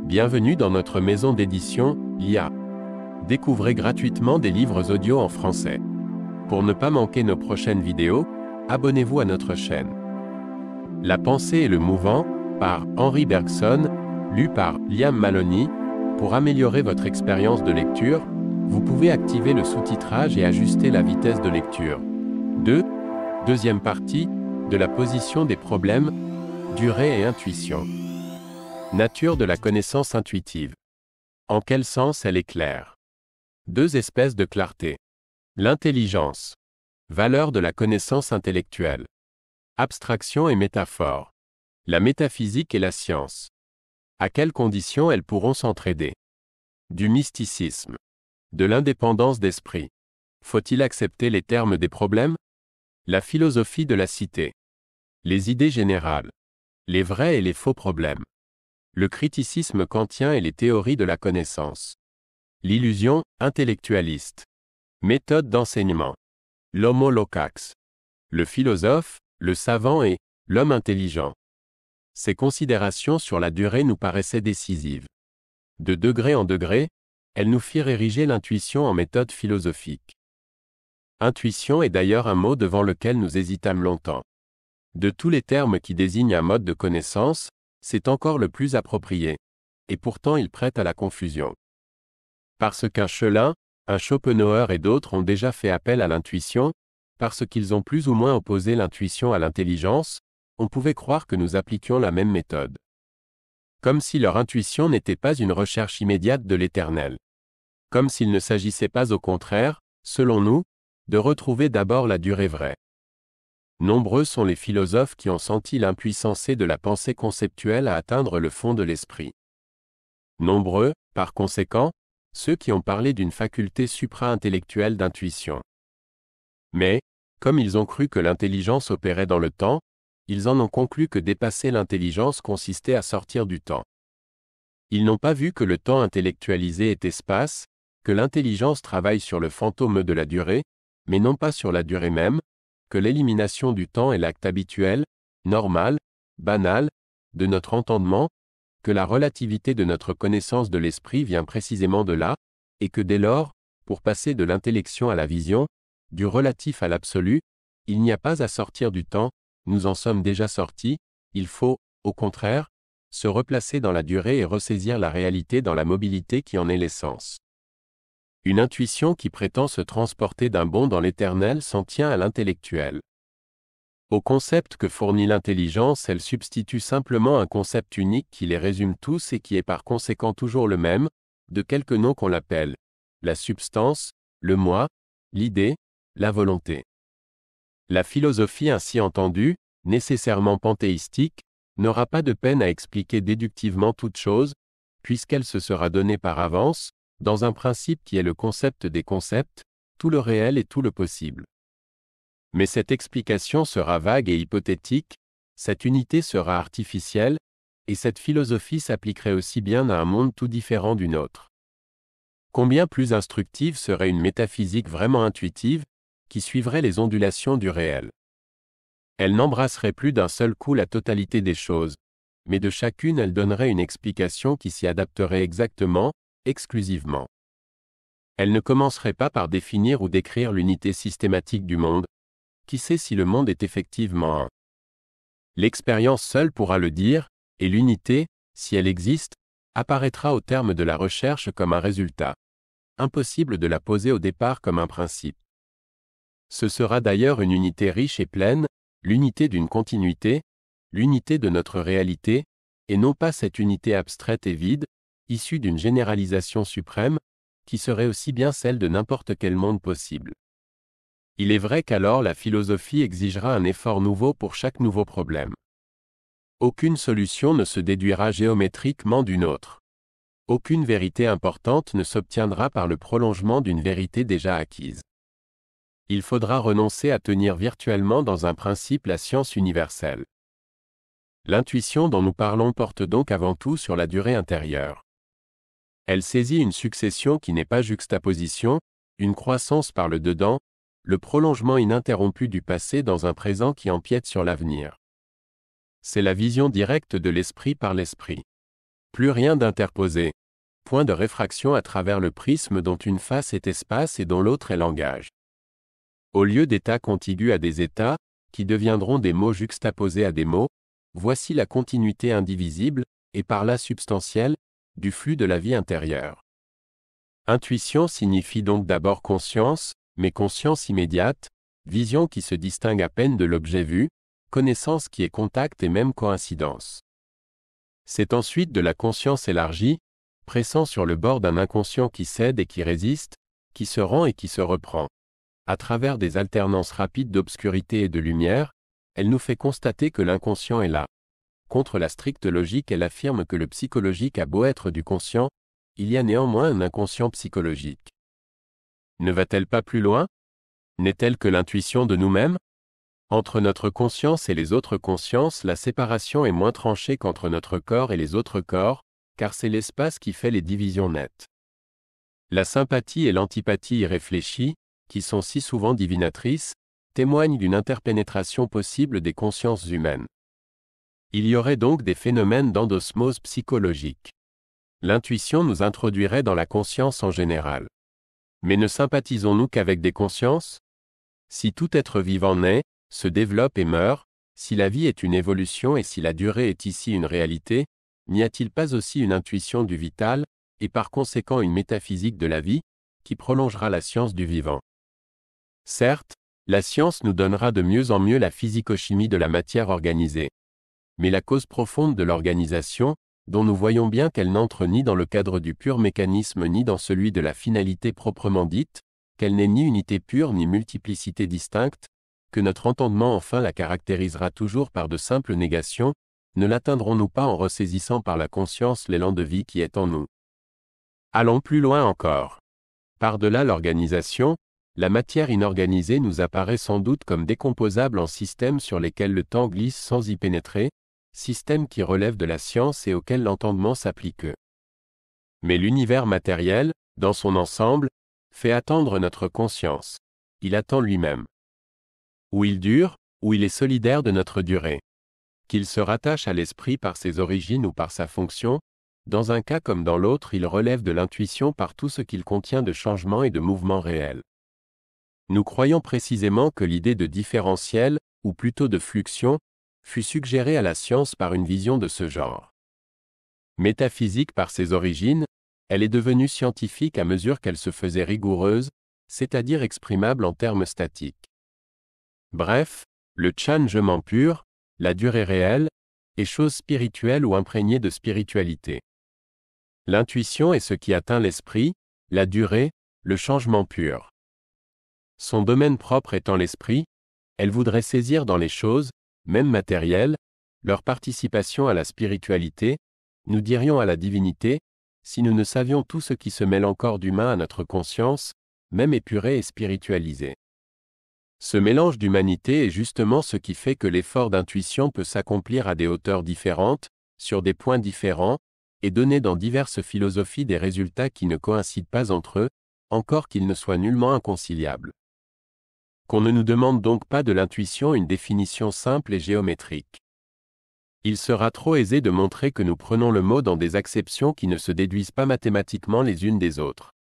Bienvenue dans notre maison d'édition, l'IA. Découvrez gratuitement des livres audio en français. Pour ne pas manquer nos prochaines vidéos, abonnez-vous à notre chaîne. La pensée et le mouvant, par Henri Bergson, lu par Liam Maloney. Pour améliorer votre expérience de lecture, vous pouvez activer le sous-titrage et ajuster la vitesse de lecture. Deuxième partie, de la position des problèmes, durée et intuition. Nature de la connaissance intuitive. En quel sens elle est claire? Deux espèces de clarté. L'intelligence. Valeur de la connaissance intellectuelle. Abstraction et métaphore. La métaphysique et la science. À quelles conditions elles pourront s'entraider? Du mysticisme. De l'indépendance d'esprit. Faut-il accepter les termes des problèmes? La philosophie de la cité. Les idées générales. Les vrais et les faux problèmes. Le criticisme kantien et les théories de la connaissance. L'illusion intellectualiste. Méthode d'enseignement. L'homo locax. Le philosophe, le savant et l'homme intelligent. Ces considérations sur la durée nous paraissaient décisives. De degré en degré, elles nous firent ériger l'intuition en méthode philosophique. Intuition est d'ailleurs un mot devant lequel nous hésitâmes longtemps. De tous les termes qui désignent un mode de connaissance, c'est encore le plus approprié, et pourtant il prête à la confusion. Parce qu'un Schelin, un Schopenhauer et d'autres ont déjà fait appel à l'intuition, parce qu'ils ont plus ou moins opposé l'intuition à l'intelligence, on pouvait croire que nous appliquions la même méthode. Comme si leur intuition n'était pas une recherche immédiate de l'éternel. Comme s'il ne s'agissait pas au contraire, selon nous, de retrouver d'abord la durée vraie. Nombreux sont les philosophes qui ont senti l'impuissance de la pensée conceptuelle à atteindre le fond de l'esprit. Nombreux, par conséquent, ceux qui ont parlé d'une faculté supra-intellectuelle d'intuition. Mais, comme ils ont cru que l'intelligence opérait dans le temps, ils en ont conclu que dépasser l'intelligence consistait à sortir du temps. Ils n'ont pas vu que le temps intellectualisé est espace, que l'intelligence travaille sur le fantôme de la durée, mais non pas sur la durée même, que l'élimination du temps est l'acte habituel, normal, banal, de notre entendement, que la relativité de notre connaissance de l'esprit vient précisément de là, et que dès lors, pour passer de l'intellection à la vision, du relatif à l'absolu, il n'y a pas à sortir du temps, nous en sommes déjà sortis, il faut, au contraire, se replacer dans la durée et ressaisir la réalité dans la mobilité qui en est l'essence. Une intuition qui prétend se transporter d'un bond dans l'éternel s'en tient à l'intellectuel. Au concept que fournit l'intelligence, elle substitue simplement un concept unique qui les résume tous et qui est par conséquent toujours le même, de quelque nom qu'on l'appelle, la substance, le moi, l'idée, la volonté. La philosophie ainsi entendue, nécessairement panthéistique, n'aura pas de peine à expliquer déductivement toute chose, puisqu'elle se sera donnée par avance, dans un principe qui est le concept des concepts, tout le réel et tout le possible. Mais cette explication sera vague et hypothétique, cette unité sera artificielle, et cette philosophie s'appliquerait aussi bien à un monde tout différent du nôtre. Combien plus instructive serait une métaphysique vraiment intuitive, qui suivrait les ondulations du réel. Elle n'embrasserait plus d'un seul coup la totalité des choses, mais de chacune elle donnerait une explication qui s'y adapterait exactement, exclusivement. Elle ne commencerait pas par définir ou décrire l'unité systématique du monde. Qui sait si le monde est effectivement un? L'expérience seule pourra le dire, et l'unité, si elle existe, apparaîtra au terme de la recherche comme un résultat. Impossible de la poser au départ comme un principe. Ce sera d'ailleurs une unité riche et pleine, l'unité d'une continuité, l'unité de notre réalité, et non pas cette unité abstraite et vide, issue d'une généralisation suprême, qui serait aussi bien celle de n'importe quel monde possible. Il est vrai qu'alors la philosophie exigera un effort nouveau pour chaque nouveau problème. Aucune solution ne se déduira géométriquement d'une autre. Aucune vérité importante ne s'obtiendra par le prolongement d'une vérité déjà acquise. Il faudra renoncer à tenir virtuellement dans un principe la science universelle. L'intuition dont nous parlons porte donc avant tout sur la durée intérieure. Elle saisit une succession qui n'est pas juxtaposition, une croissance par le dedans, le prolongement ininterrompu du passé dans un présent qui empiète sur l'avenir. C'est la vision directe de l'esprit par l'esprit. Plus rien d'interposé. Point de réfraction à travers le prisme dont une face est espace et dont l'autre est langage. Au lieu d'états contigus à des états, qui deviendront des mots juxtaposés à des mots, voici la continuité indivisible, et par là substantielle, du flux de la vie intérieure. Intuition signifie donc d'abord conscience, mais conscience immédiate, vision qui se distingue à peine de l'objet vu, connaissance qui est contact et même coïncidence. C'est ensuite de la conscience élargie, pressant sur le bord d'un inconscient qui cède et qui résiste, qui se rend et qui se reprend. À travers des alternances rapides d'obscurité et de lumière, elle nous fait constater que l'inconscient est là. Contre la stricte logique, elle affirme que le psychologique a beau être du conscient, il y a néanmoins un inconscient psychologique. Ne va-t-elle pas plus loin? N'est-elle que l'intuition de nous-mêmes? Entre notre conscience et les autres consciences, la séparation est moins tranchée qu'entre notre corps et les autres corps, car c'est l'espace qui fait les divisions nettes. La sympathie et l'antipathie irréfléchies, qui sont si souvent divinatrices, témoignent d'une interpénétration possible des consciences humaines. Il y aurait donc des phénomènes d'endosmose psychologique. L'intuition nous introduirait dans la conscience en général. Mais ne sympathisons-nous qu'avec des consciences? Si tout être vivant naît, se développe et meurt, si la vie est une évolution et si la durée est ici une réalité, n'y a-t-il pas aussi une intuition du vital, et par conséquent une métaphysique de la vie, qui prolongera la science du vivant? Certes, la science nous donnera de mieux en mieux la physico-chimie de la matière organisée. Mais la cause profonde de l'organisation, dont nous voyons bien qu'elle n'entre ni dans le cadre du pur mécanisme ni dans celui de la finalité proprement dite, qu'elle n'est ni unité pure ni multiplicité distincte, que notre entendement enfin la caractérisera toujours par de simples négations, ne l'atteindrons-nous pas en ressaisissant par la conscience l'élan de vie qui est en nous? Allons plus loin encore. Par-delà l'organisation, la matière inorganisée nous apparaît sans doute comme décomposable en systèmes sur lesquels le temps glisse sans y pénétrer, systèmes qui relèvent de la science et auxquels l'entendement s'applique. Mais l'univers matériel, dans son ensemble, fait attendre notre conscience. Il attend lui-même. Ou il dure, ou il est solidaire de notre durée. Qu'il se rattache à l'esprit par ses origines ou par sa fonction, dans un cas comme dans l'autre, il relève de l'intuition par tout ce qu'il contient de changement et de mouvement réel. Nous croyons précisément que l'idée de différentiel, ou plutôt de fluxion, fut suggérée à la science par une vision de ce genre. Métaphysique par ses origines, elle est devenue scientifique à mesure qu'elle se faisait rigoureuse, c'est-à-dire exprimable en termes statiques. Bref, le changement pur, la durée réelle, est chose spirituelle ou imprégnée de spiritualité. L'intuition est ce qui atteint l'esprit, la durée, le changement pur. Son domaine propre étant l'esprit, elle voudrait saisir dans les choses, même matérielles, leur participation à la spiritualité, nous dirions à la divinité, si nous ne savions tout ce qui se mêle encore d'humain à notre conscience, même épurée et spiritualisée. Ce mélange d'humanité est justement ce qui fait que l'effort d'intuition peut s'accomplir à des hauteurs différentes, sur des points différents, et donner dans diverses philosophies des résultats qui ne coïncident pas entre eux, encore qu'ils ne soient nullement inconciliables. Qu'on ne nous demande donc pas de l'intuition une définition simple et géométrique. Il sera trop aisé de montrer que nous prenons le mot dans des acceptions qui ne se déduisent pas mathématiquement les unes des autres.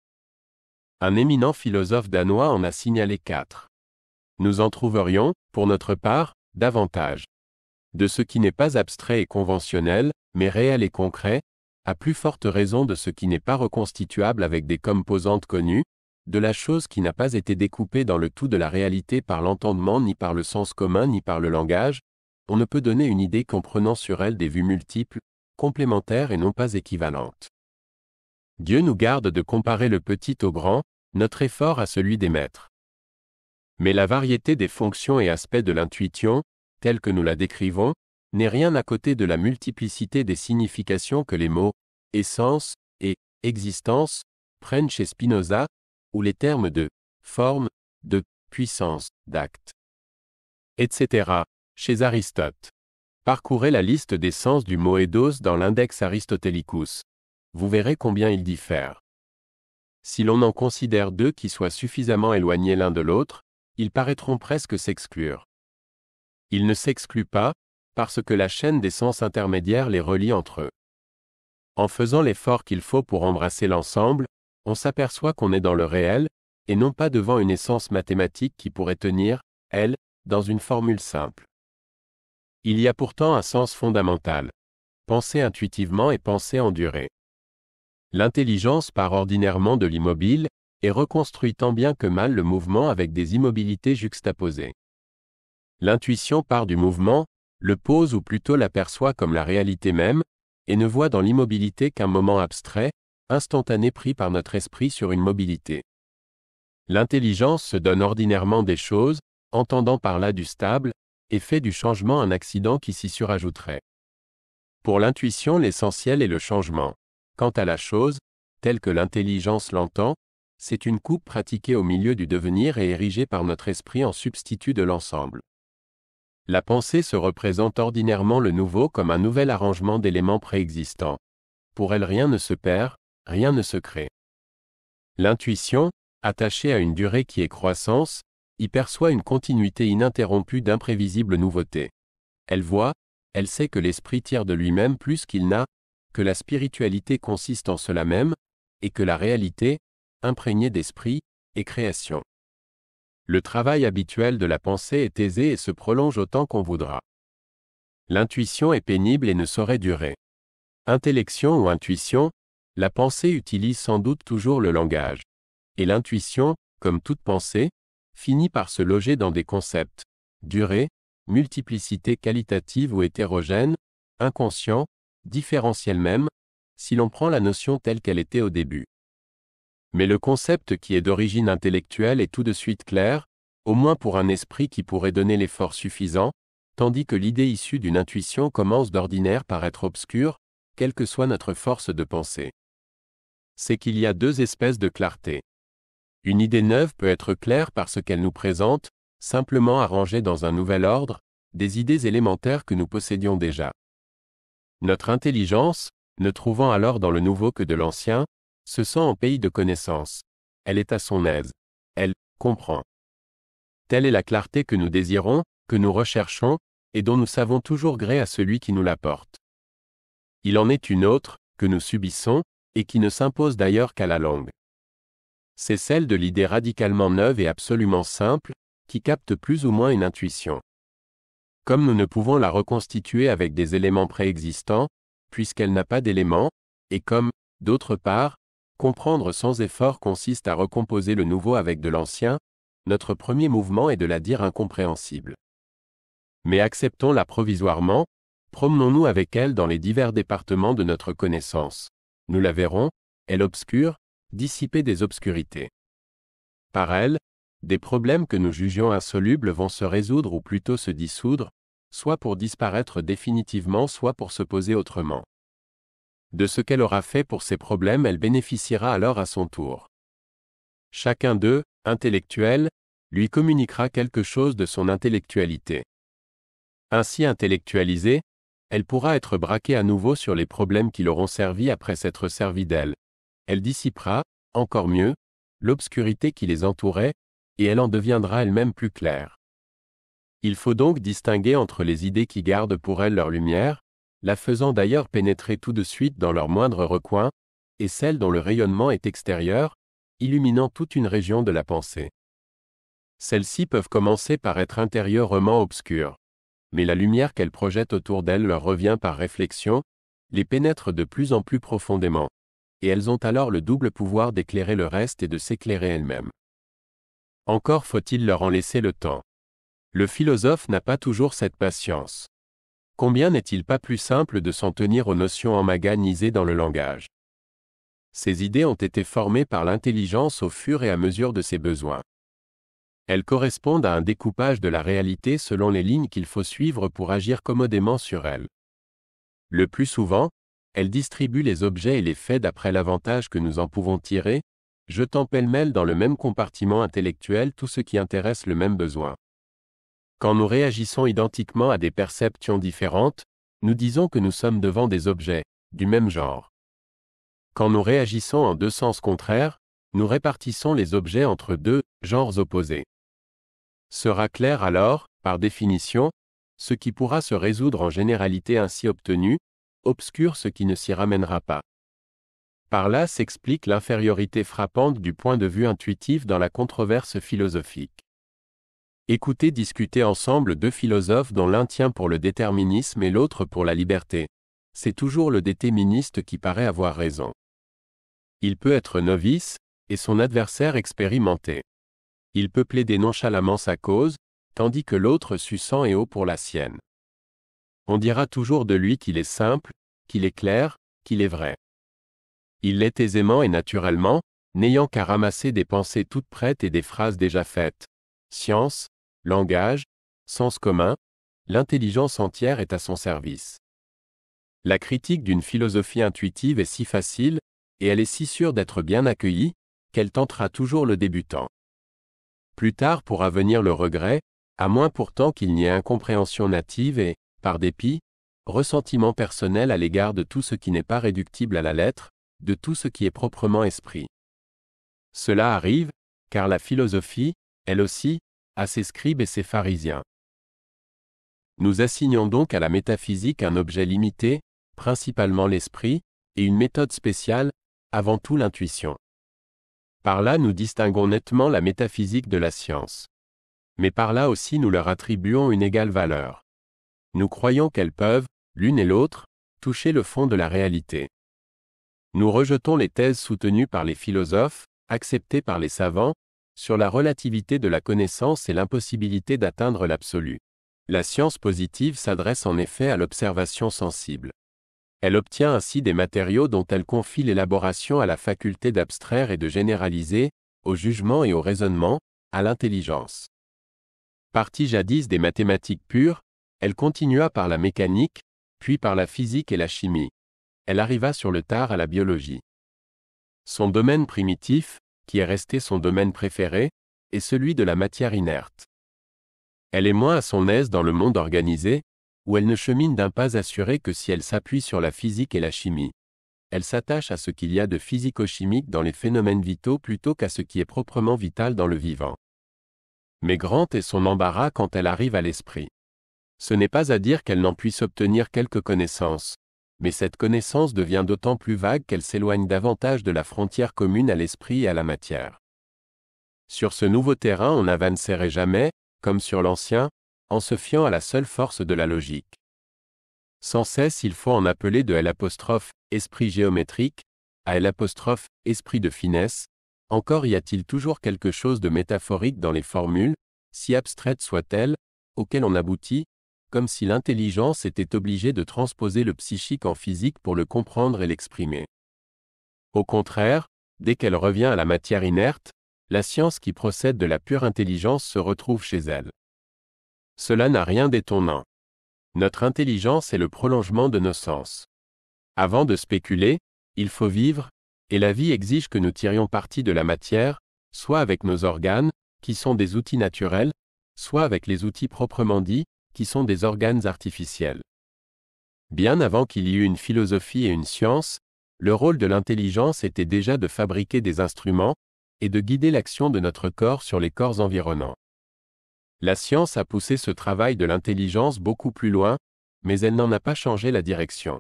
Un éminent philosophe danois en a signalé 4. Nous en trouverions, pour notre part, davantage. De ce qui n'est pas abstrait et conventionnel, mais réel et concret, à plus forte raison de ce qui n'est pas reconstituable avec des composantes connues, de la chose qui n'a pas été découpée dans le tout de la réalité par l'entendement ni par le sens commun ni par le langage, on ne peut donner une idée qu'en prenant sur elle des vues multiples, complémentaires et non pas équivalentes. Dieu nous garde de comparer le petit au grand, notre effort à celui des maîtres. Mais la variété des fonctions et aspects de l'intuition, telle que nous la décrivons, n'est rien à côté de la multiplicité des significations que les mots « essence » et « existence » prennent chez Spinoza, ou les termes de « forme », de « puissance », d'acte, etc., chez Aristote. Parcourez la liste des sens du mot eidos dans l'Index Aristotelicus. Vous verrez combien ils diffèrent. Si l'on en considère deux qui soient suffisamment éloignés l'un de l'autre, ils paraîtront presque s'exclure. Ils ne s'excluent pas, parce que la chaîne des sens intermédiaires les relie entre eux. En faisant l'effort qu'il faut pour embrasser l'ensemble, on s'aperçoit qu'on est dans le réel, et non pas devant une essence mathématique qui pourrait tenir, elle, dans une formule simple. Il y a pourtant un sens fondamental. Penser intuitivement et penser en durée. L'intelligence part ordinairement de l'immobile, et reconstruit tant bien que mal le mouvement avec des immobilités juxtaposées. L'intuition part du mouvement, le pose ou plutôt l'aperçoit comme la réalité même, et ne voit dans l'immobilité qu'un moment abstrait, instantané pris par notre esprit sur une mobilité. L'intelligence se donne ordinairement des choses, entendant par là du stable, et fait du changement un accident qui s'y surajouterait. Pour l'intuition, l'essentiel est le changement. Quant à la chose, telle que l'intelligence l'entend, c'est une coupe pratiquée au milieu du devenir et érigée par notre esprit en substitut de l'ensemble. La pensée se représente ordinairement le nouveau comme un nouvel arrangement d'éléments préexistants. Pour elle, rien ne se perd, rien ne se crée. L'intuition, attachée à une durée qui est croissance, y perçoit une continuité ininterrompue d'imprévisibles nouveautés. Elle voit, elle sait que l'esprit tire de lui-même plus qu'il n'a, que la spiritualité consiste en cela même, et que la réalité, imprégnée d'esprit, est création. Le travail habituel de la pensée est aisé et se prolonge autant qu'on voudra. L'intuition est pénible et ne saurait durer. Intellection ou intuition, la pensée utilise sans doute toujours le langage. Et l'intuition, comme toute pensée, finit par se loger dans des concepts, durée, multiplicité qualitative ou hétérogène, inconscient, différentiel même, si l'on prend la notion telle qu'elle était au début. Mais le concept qui est d'origine intellectuelle est tout de suite clair, au moins pour un esprit qui pourrait donner l'effort suffisant, tandis que l'idée issue d'une intuition commence d'ordinaire par être obscure, quelle que soit notre force de pensée. C'est qu'il y a deux espèces de clarté. Une idée neuve peut être claire parce qu'elle nous présente, simplement arrangée dans un nouvel ordre, des idées élémentaires que nous possédions déjà. Notre intelligence, ne trouvant alors dans le nouveau que de l'ancien, se sent en pays de connaissance. Elle est à son aise. Elle comprend. Telle est la clarté que nous désirons, que nous recherchons, et dont nous savons toujours gré à celui qui nous l'apporte. Il en est une autre, que nous subissons, et qui ne s'impose d'ailleurs qu'à la langue. C'est celle de l'idée radicalement neuve et absolument simple, qui capte plus ou moins une intuition. Comme nous ne pouvons la reconstituer avec des éléments préexistants, puisqu'elle n'a pas d'éléments, et comme, d'autre part, comprendre sans effort consiste à recomposer le nouveau avec de l'ancien, notre premier mouvement est de la dire incompréhensible. Mais acceptons-la provisoirement, promenons-nous avec elle dans les divers départements de notre connaissance. Nous la verrons, elle obscure, dissiper des obscurités. Par elle, des problèmes que nous jugions insolubles vont se résoudre ou plutôt se dissoudre, soit pour disparaître définitivement, soit pour se poser autrement. De ce qu'elle aura fait pour ces problèmes, elle bénéficiera alors à son tour. Chacun d'eux, intellectuel, lui communiquera quelque chose de son intellectualité. Ainsi intellectualisée, elle pourra être braquée à nouveau sur les problèmes qui l'auront servi après s'être servi d'elle. Elle dissipera, encore mieux, l'obscurité qui les entourait, et elle en deviendra elle-même plus claire. Il faut donc distinguer entre les idées qui gardent pour elle leur lumière, la faisant d'ailleurs pénétrer tout de suite dans leur moindre recoin, et celles dont le rayonnement est extérieur, illuminant toute une région de la pensée. Celles-ci peuvent commencer par être intérieurement obscures, mais la lumière qu'elles projettent autour d'elles leur revient par réflexion, les pénètre de plus en plus profondément, et elles ont alors le double pouvoir d'éclairer le reste et de s'éclairer elles-mêmes. Encore faut-il leur en laisser le temps. Le philosophe n'a pas toujours cette patience. Combien n'est-il pas plus simple de s'en tenir aux notions emmaganisées dans le langage? Ces idées ont été formées par l'intelligence au fur et à mesure de ses besoins. Elles correspondent à un découpage de la réalité selon les lignes qu'il faut suivre pour agir commodément sur elle. Le plus souvent, elles distribuent les objets et les faits d'après l'avantage que nous en pouvons tirer, jetant pêle-mêle dans le même compartiment intellectuel tout ce qui intéresse le même besoin. Quand nous réagissons identiquement à des perceptions différentes, nous disons que nous sommes devant des objets, du même genre. Quand nous réagissons en deux sens contraires, nous répartissons les objets entre deux genres opposés. Sera clair alors, par définition, ce qui pourra se résoudre en généralité ainsi obtenue, obscure ce qui ne s'y ramènera pas. Par là s'explique l'infériorité frappante du point de vue intuitif dans la controverse philosophique. Écoutez discuter ensemble deux philosophes dont l'un tient pour le déterminisme et l'autre pour la liberté. C'est toujours le déterministe qui paraît avoir raison. Il peut être novice, et son adversaire expérimenté. Il peut plaider nonchalamment sa cause, tandis que l'autre sue sang et eau pour la sienne. On dira toujours de lui qu'il est simple, qu'il est clair, qu'il est vrai. Il l'est aisément et naturellement, n'ayant qu'à ramasser des pensées toutes prêtes et des phrases déjà faites. Science, langage, sens commun, l'intelligence entière est à son service. La critique d'une philosophie intuitive est si facile, et elle est si sûre d'être bien accueillie, qu'elle tentera toujours le débutant. Plus tard pourra venir le regret, à moins pourtant qu'il n'y ait incompréhension native et, par dépit, ressentiment personnel à l'égard de tout ce qui n'est pas réductible à la lettre, de tout ce qui est proprement esprit. Cela arrive, car la philosophie, elle aussi, a ses scribes et ses pharisiens. Nous assignons donc à la métaphysique un objet limité, principalement l'esprit, et une méthode spéciale, avant tout l'intuition. Par là nous distinguons nettement la métaphysique de la science. Mais par là aussi nous leur attribuons une égale valeur. Nous croyons qu'elles peuvent, l'une et l'autre, toucher le fond de la réalité. Nous rejetons les thèses soutenues par les philosophes, acceptées par les savants, sur la relativité de la connaissance et l'impossibilité d'atteindre l'absolu. La science positive s'adresse en effet à l'observation sensible. Elle obtient ainsi des matériaux dont elle confie l'élaboration à la faculté d'abstraire et de généraliser, au jugement et au raisonnement, à l'intelligence. Partie jadis des mathématiques pures, elle continua par la mécanique, puis par la physique et la chimie. Elle arriva sur le tard à la biologie. Son domaine primitif, qui est resté son domaine préféré, est celui de la matière inerte. Elle est moins à son aise dans le monde organisé, où elle ne chemine d'un pas assuré que si elle s'appuie sur la physique et la chimie. Elle s'attache à ce qu'il y a de physico-chimique dans les phénomènes vitaux plutôt qu'à ce qui est proprement vital dans le vivant. Mais grand est son embarras quand elle arrive à l'esprit. Ce n'est pas à dire qu'elle n'en puisse obtenir quelque connaissance, mais cette connaissance devient d'autant plus vague qu'elle s'éloigne davantage de la frontière commune à l'esprit et à la matière. Sur ce nouveau terrain on n'avancerait jamais, comme sur l'ancien, en se fiant à la seule force de la logique. Sans cesse il faut en appeler de L', esprit géométrique, à L', esprit de finesse, encore y a-t-il toujours quelque chose de métaphorique dans les formules, si abstraites soient-elles, auxquelles on aboutit, comme si l'intelligence était obligée de transposer le psychique en physique pour le comprendre et l'exprimer. Au contraire, dès qu'elle revient à la matière inerte, la science qui procède de la pure intelligence se retrouve chez elle. Cela n'a rien d'étonnant. Notre intelligence est le prolongement de nos sens. Avant de spéculer, il faut vivre, et la vie exige que nous tirions parti de la matière, soit avec nos organes, qui sont des outils naturels, soit avec les outils proprement dits, qui sont des organes artificiels. Bien avant qu'il y eût une philosophie et une science, le rôle de l'intelligence était déjà de fabriquer des instruments, et de guider l'action de notre corps sur les corps environnants. La science a poussé ce travail de l'intelligence beaucoup plus loin, mais elle n'en a pas changé la direction.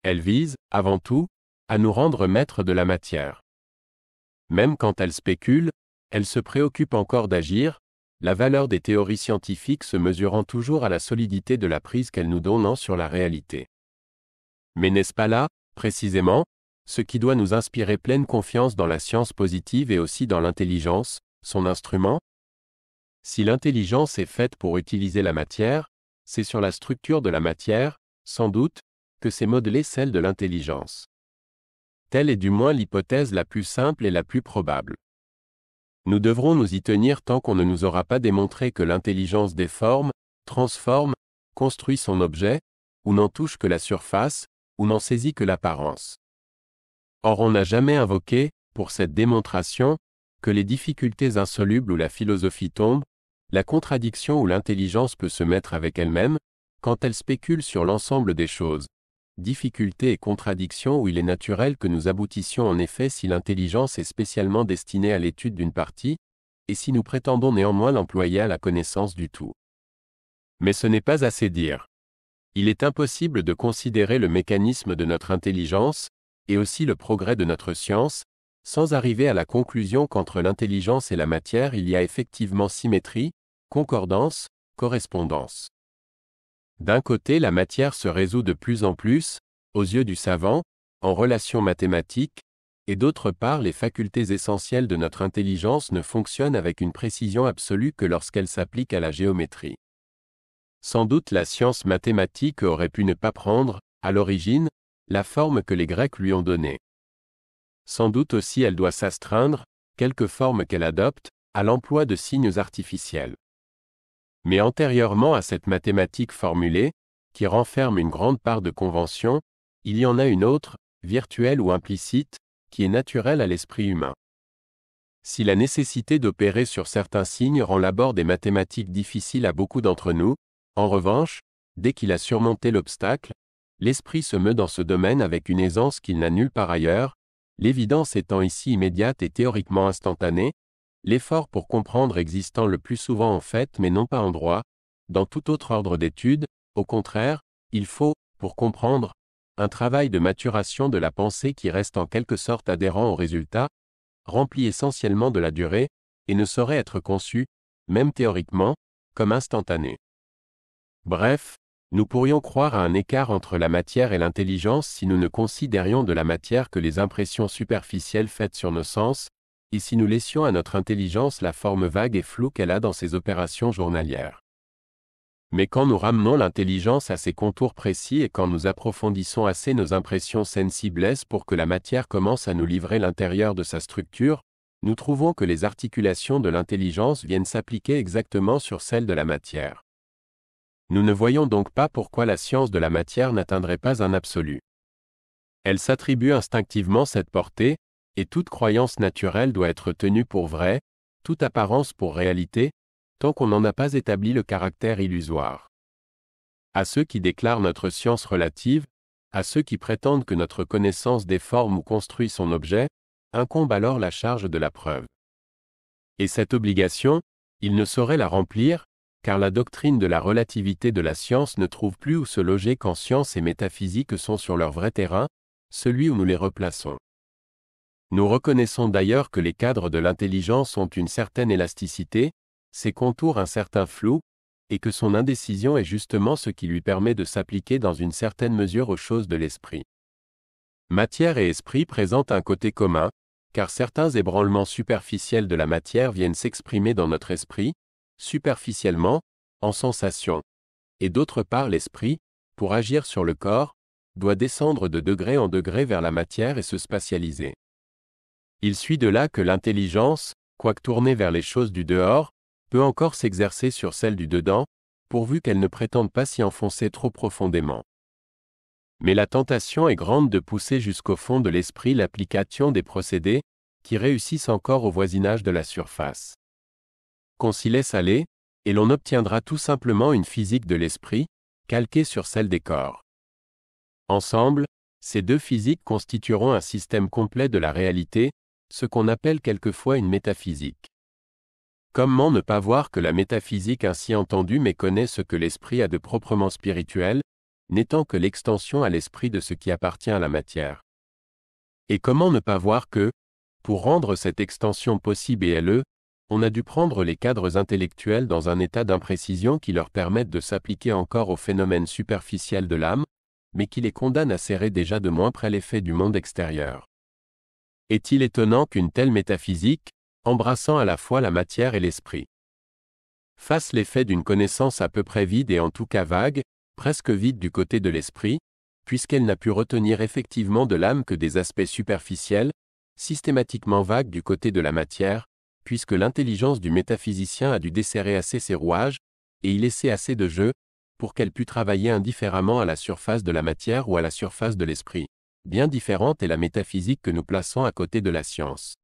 Elle vise, avant tout, à nous rendre maîtres de la matière. Même quand elle spécule, elle se préoccupe encore d'agir, la valeur des théories scientifiques se mesurant toujours à la solidité de la prise qu'elles nous donnent sur la réalité. Mais n'est-ce pas là, précisément, ce qui doit nous inspirer pleine confiance dans la science positive et aussi dans l'intelligence, son instrument? Si l'intelligence est faite pour utiliser la matière, c'est sur la structure de la matière, sans doute, que s'est modelée celle de l'intelligence. Telle est du moins l'hypothèse la plus simple et la plus probable. Nous devrons nous y tenir tant qu'on ne nous aura pas démontré que l'intelligence déforme, transforme, construit son objet, ou n'en touche que la surface, ou n'en saisit que l'apparence. Or on n'a jamais invoqué, pour cette démonstration, que les difficultés insolubles où la philosophie tombe, la contradiction où l'intelligence peut se mettre avec elle-même, quand elle spécule sur l'ensemble des choses. Difficultés et contradictions où il est naturel que nous aboutissions en effet si l'intelligence est spécialement destinée à l'étude d'une partie, et si nous prétendons néanmoins l'employer à la connaissance du tout. Mais ce n'est pas assez dire. Il est impossible de considérer le mécanisme de notre intelligence, et aussi le progrès de notre science, sans arriver à la conclusion qu'entre l'intelligence et la matière il y a effectivement symétrie, concordance, correspondance. D'un côté, la matière se résout de plus en plus, aux yeux du savant, en relations mathématiques, et d'autre part les facultés essentielles de notre intelligence ne fonctionnent avec une précision absolue que lorsqu'elles s'appliquent à la géométrie. Sans doute la science mathématique aurait pu ne pas prendre, à l'origine, la forme que les Grecs lui ont donnée. Sans doute aussi elle doit s'astreindre, quelque forme qu'elle adopte, à l'emploi de signes artificiels. Mais antérieurement à cette mathématique formulée, qui renferme une grande part de convention, il y en a une autre, virtuelle ou implicite, qui est naturelle à l'esprit humain. Si la nécessité d'opérer sur certains signes rend l'abord des mathématiques difficile à beaucoup d'entre nous, en revanche, dès qu'il a surmonté l'obstacle, l'esprit se meut dans ce domaine avec une aisance qu'il n'a nulle part ailleurs, l'évidence étant ici immédiate et théoriquement instantanée, l'effort pour comprendre existant le plus souvent en fait mais non pas en droit, dans tout autre ordre d'études, au contraire, il faut, pour comprendre, un travail de maturation de la pensée qui reste en quelque sorte adhérent au résultat, rempli essentiellement de la durée, et ne saurait être conçu, même théoriquement, comme instantané. Bref, nous pourrions croire à un écart entre la matière et l'intelligence si nous ne considérions de la matière que les impressions superficielles faites sur nos sens, et si nous laissions à notre intelligence la forme vague et floue qu'elle a dans ses opérations journalières. Mais quand nous ramenons l'intelligence à ses contours précis et quand nous approfondissons assez nos impressions sensibles pour que la matière commence à nous livrer l'intérieur de sa structure, nous trouvons que les articulations de l'intelligence viennent s'appliquer exactement sur celles de la matière. Nous ne voyons donc pas pourquoi la science de la matière n'atteindrait pas un absolu. Elle s'attribue instinctivement cette portée, et toute croyance naturelle doit être tenue pour vraie, toute apparence pour réalité, tant qu'on n'en a pas établi le caractère illusoire. À ceux qui déclarent notre science relative, à ceux qui prétendent que notre connaissance déforme ou construit son objet, incombe alors la charge de la preuve. Et cette obligation, ils ne sauraient la remplir, car la doctrine de la relativité de la science ne trouve plus où se loger quand science et métaphysique sont sur leur vrai terrain, celui où nous les replaçons. Nous reconnaissons d'ailleurs que les cadres de l'intelligence ont une certaine élasticité, ses contours un certain flou, et que son indécision est justement ce qui lui permet de s'appliquer dans une certaine mesure aux choses de l'esprit. Matière et esprit présentent un côté commun, car certains ébranlements superficiels de la matière viennent s'exprimer dans notre esprit, superficiellement, en sensation, et d'autre part l'esprit, pour agir sur le corps, doit descendre de degré en degré vers la matière et se spatialiser. Il suit de là que l'intelligence, quoique tournée vers les choses du dehors, peut encore s'exercer sur celles du dedans, pourvu qu'elle ne prétende pas s'y enfoncer trop profondément. Mais la tentation est grande de pousser jusqu'au fond de l'esprit l'application des procédés, qui réussissent encore au voisinage de la surface. Qu'on s'y laisse aller, et l'on obtiendra tout simplement une physique de l'esprit, calquée sur celle des corps. Ensemble, ces deux physiques constitueront un système complet de la réalité, ce qu'on appelle quelquefois une métaphysique. Comment ne pas voir que la métaphysique ainsi entendue méconnaît ce que l'esprit a de proprement spirituel, n'étant que l'extension à l'esprit de ce qui appartient à la matière. Et comment ne pas voir que, pour rendre cette extension possible et elle, on a dû prendre les cadres intellectuels dans un état d'imprécision qui leur permettent de s'appliquer encore aux phénomènes superficiels de l'âme, mais qui les condamne à serrer déjà de moins près l'effet du monde extérieur. Est-il étonnant qu'une telle métaphysique, embrassant à la fois la matière et l'esprit, fasse l'effet d'une connaissance à peu près vide et en tout cas vague, presque vide du côté de l'esprit, puisqu'elle n'a pu retenir effectivement de l'âme que des aspects superficiels, systématiquement vagues du côté de la matière, puisque l'intelligence du métaphysicien a dû desserrer assez ses rouages, et y laisser assez de jeu, pour qu'elle pût travailler indifféremment à la surface de la matière ou à la surface de l'esprit. Bien différente est la métaphysique que nous plaçons à côté de la science.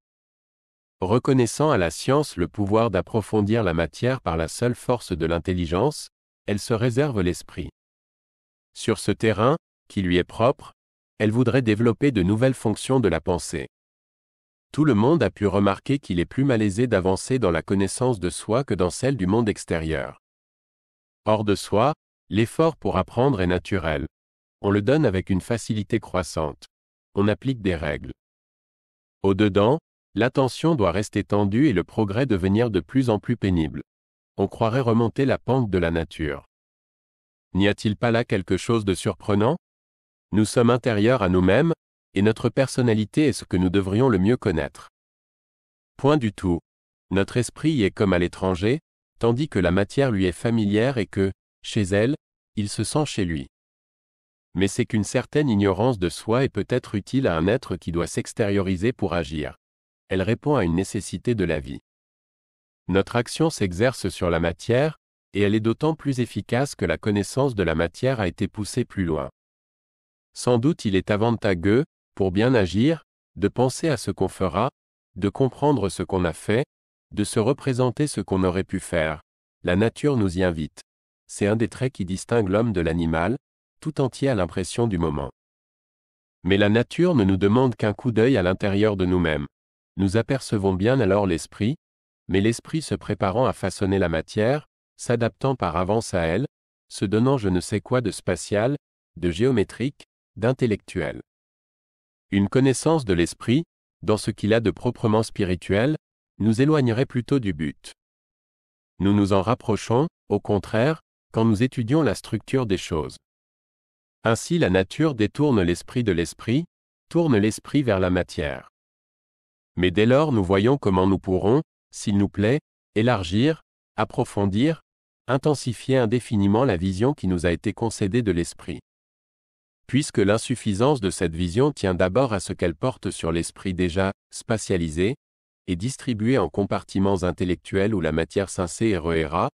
Reconnaissant à la science le pouvoir d'approfondir la matière par la seule force de l'intelligence, elle se réserve l'esprit. Sur ce terrain, qui lui est propre, elle voudrait développer de nouvelles fonctions de la pensée. Tout le monde a pu remarquer qu'il est plus malaisé d'avancer dans la connaissance de soi que dans celle du monde extérieur. Hors de soi, L'effort pour apprendre est naturel. On le donne avec une facilité croissante. On applique des règles. Au-dedans, l'attention doit rester tendue et le progrès devenir de plus en plus pénible. On croirait remonter la pente de la nature. N'y a-t-il pas là quelque chose de surprenant? Nous sommes intérieurs à nous-mêmes, et notre personnalité est ce que nous devrions le mieux connaître. Point du tout. Notre esprit y est comme à l'étranger, tandis que la matière lui est familière et que, chez elle, il se sent chez lui. Mais c'est qu'une certaine ignorance de soi est peut-être utile à un être qui doit s'extérioriser pour agir. Elle répond à une nécessité de la vie. Notre action s'exerce sur la matière, et elle est d'autant plus efficace que la connaissance de la matière a été poussée plus loin. Sans doute il est avantageux, pour bien agir, de penser à ce qu'on fera, de comprendre ce qu'on a fait, de se représenter ce qu'on aurait pu faire. La nature nous y invite. C'est un des traits qui distingue l'homme de l'animal, tout entier à l'impression du moment. Mais la nature ne nous demande qu'un coup d'œil à l'intérieur de nous-mêmes. Nous apercevons bien alors l'esprit, mais l'esprit se préparant à façonner la matière, s'adaptant par avance à elle, se donnant je ne sais quoi de spatial, de géométrique, d'intellectuel. Une connaissance de l'esprit, dans ce qu'il a de proprement spirituel, nous éloignerait plutôt du but. Nous nous en rapprochons, au contraire, quand nous étudions la structure des choses. Ainsi la nature détourne l'esprit de l'esprit, tourne l'esprit vers la matière. Mais dès lors nous voyons comment nous pourrons, s'il nous plaît, élargir, approfondir, intensifier indéfiniment la vision qui nous a été concédée de l'esprit. Puisque l'insuffisance de cette vision tient d'abord à ce qu'elle porte sur l'esprit déjà spatialisé et distribué en compartiments intellectuels où la matière s'insère et reerra,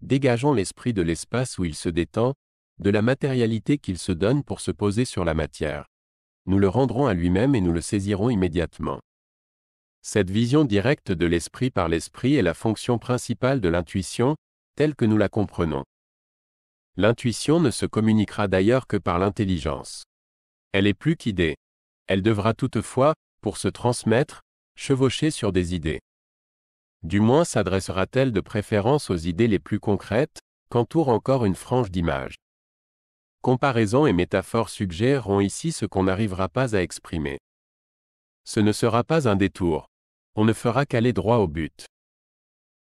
dégageons l'esprit de l'espace où il se détend, de la matérialité qu'il se donne pour se poser sur la matière. Nous le rendrons à lui-même et nous le saisirons immédiatement. Cette vision directe de l'esprit par l'esprit est la fonction principale de l'intuition, telle que nous la comprenons. L'intuition ne se communiquera d'ailleurs que par l'intelligence. Elle est plus qu'idée. Elle devra toutefois, pour se transmettre, chevaucher sur des idées. Du moins s'adressera-t-elle de préférence aux idées les plus concrètes, qu'entoure encore une frange d'images. Comparaison et métaphores suggéreront ici ce qu'on n'arrivera pas à exprimer. Ce ne sera pas un détour. On ne fera qu'aller droit au but.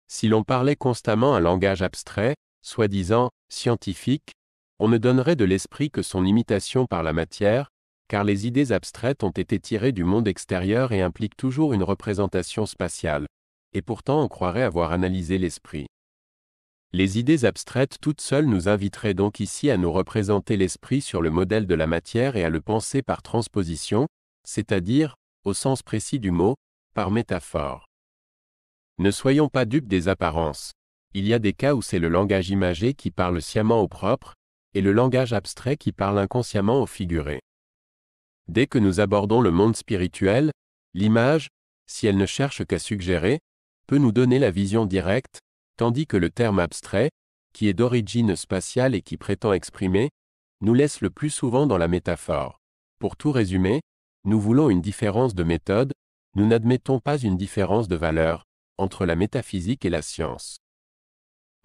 Si l'on parlait constamment un langage abstrait, soi-disant scientifique, on ne donnerait de l'esprit que son imitation par la matière, car les idées abstraites ont été tirées du monde extérieur et impliquent toujours une représentation spatiale, et pourtant on croirait avoir analysé l'esprit. Les idées abstraites toutes seules nous inviteraient donc ici à nous représenter l'esprit sur le modèle de la matière et à le penser par transposition, c'est-à-dire, au sens précis du mot, par métaphore. Ne soyons pas dupes des apparences. Il y a des cas où c'est le langage imagé qui parle sciemment au propre, et le langage abstrait qui parle inconsciemment au figuré. Dès que nous abordons le monde spirituel, l'image, si elle ne cherche qu'à suggérer, peut nous donner la vision directe, tandis que le terme abstrait, qui est d'origine spatiale et qui prétend exprimer, nous laisse le plus souvent dans la métaphore. Pour tout résumer, nous voulons une différence de méthode, nous n'admettons pas une différence de valeur, entre la métaphysique et la science.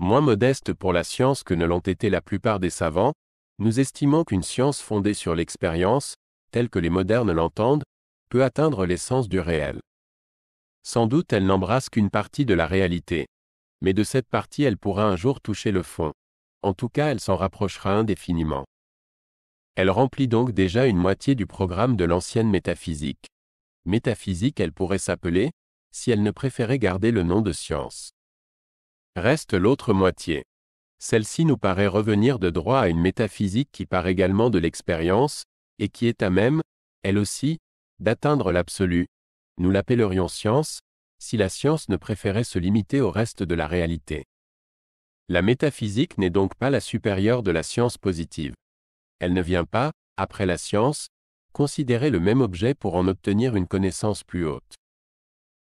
Moins modestes pour la science que ne l'ont été la plupart des savants, nous estimons qu'une science fondée sur l'expérience, telle que les modernes l'entendent, peut atteindre l'essence du réel. Sans doute elle n'embrasse qu'une partie de la réalité, mais de cette partie elle pourra un jour toucher le fond. En tout cas elle s'en rapprochera indéfiniment. Elle remplit donc déjà une moitié du programme de l'ancienne métaphysique. Métaphysique elle pourrait s'appeler, si elle ne préférait garder le nom de science. Reste l'autre moitié. Celle-ci nous paraît revenir de droit à une métaphysique qui part également de l'expérience, et qui est à même, elle aussi, d'atteindre l'absolu. Nous l'appellerions science, si la science ne préférait se limiter au reste de la réalité. La métaphysique n'est donc pas la supérieure de la science positive. Elle ne vient pas, après la science, considérer le même objet pour en obtenir une connaissance plus haute.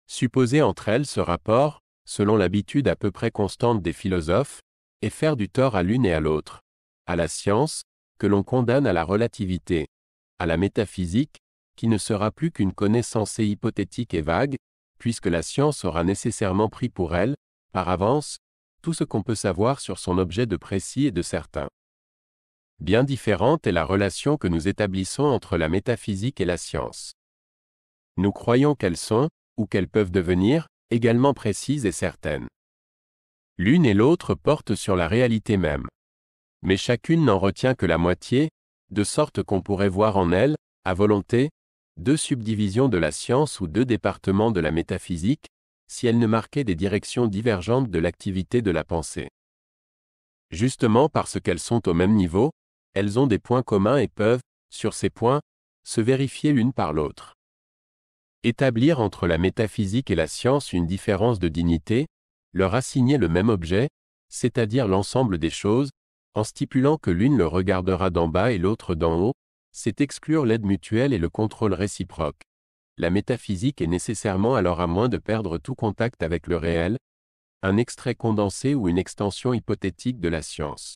Supposer entre elles ce rapport, selon l'habitude à peu près constante des philosophes, et faire du tort à l'une et à l'autre, à la science, que l'on condamne à la relativité, à la métaphysique, qui ne sera plus qu'une connaissance hypothétique et vague, puisque la science aura nécessairement pris pour elle, par avance, tout ce qu'on peut savoir sur son objet de précis et de certain. Bien différente est la relation que nous établissons entre la métaphysique et la science. Nous croyons qu'elles sont, ou qu'elles peuvent devenir, également précises et certaines. L'une et l'autre portent sur la réalité même. Mais chacune n'en retient que la moitié, de sorte qu'on pourrait voir en elle, à volonté, deux subdivisions de la science ou deux départements de la métaphysique, si elles ne marquaient des directions divergentes de l'activité de la pensée. Justement parce qu'elles sont au même niveau, elles ont des points communs et peuvent, sur ces points, se vérifier l'une par l'autre. Établir entre la métaphysique et la science une différence de dignité, leur assigner le même objet, c'est-à-dire l'ensemble des choses, en stipulant que l'une le regardera d'en bas et l'autre d'en haut, c'est exclure l'aide mutuelle et le contrôle réciproque. La métaphysique est nécessairement alors à moins de perdre tout contact avec le réel, un extrait condensé ou une extension hypothétique de la science.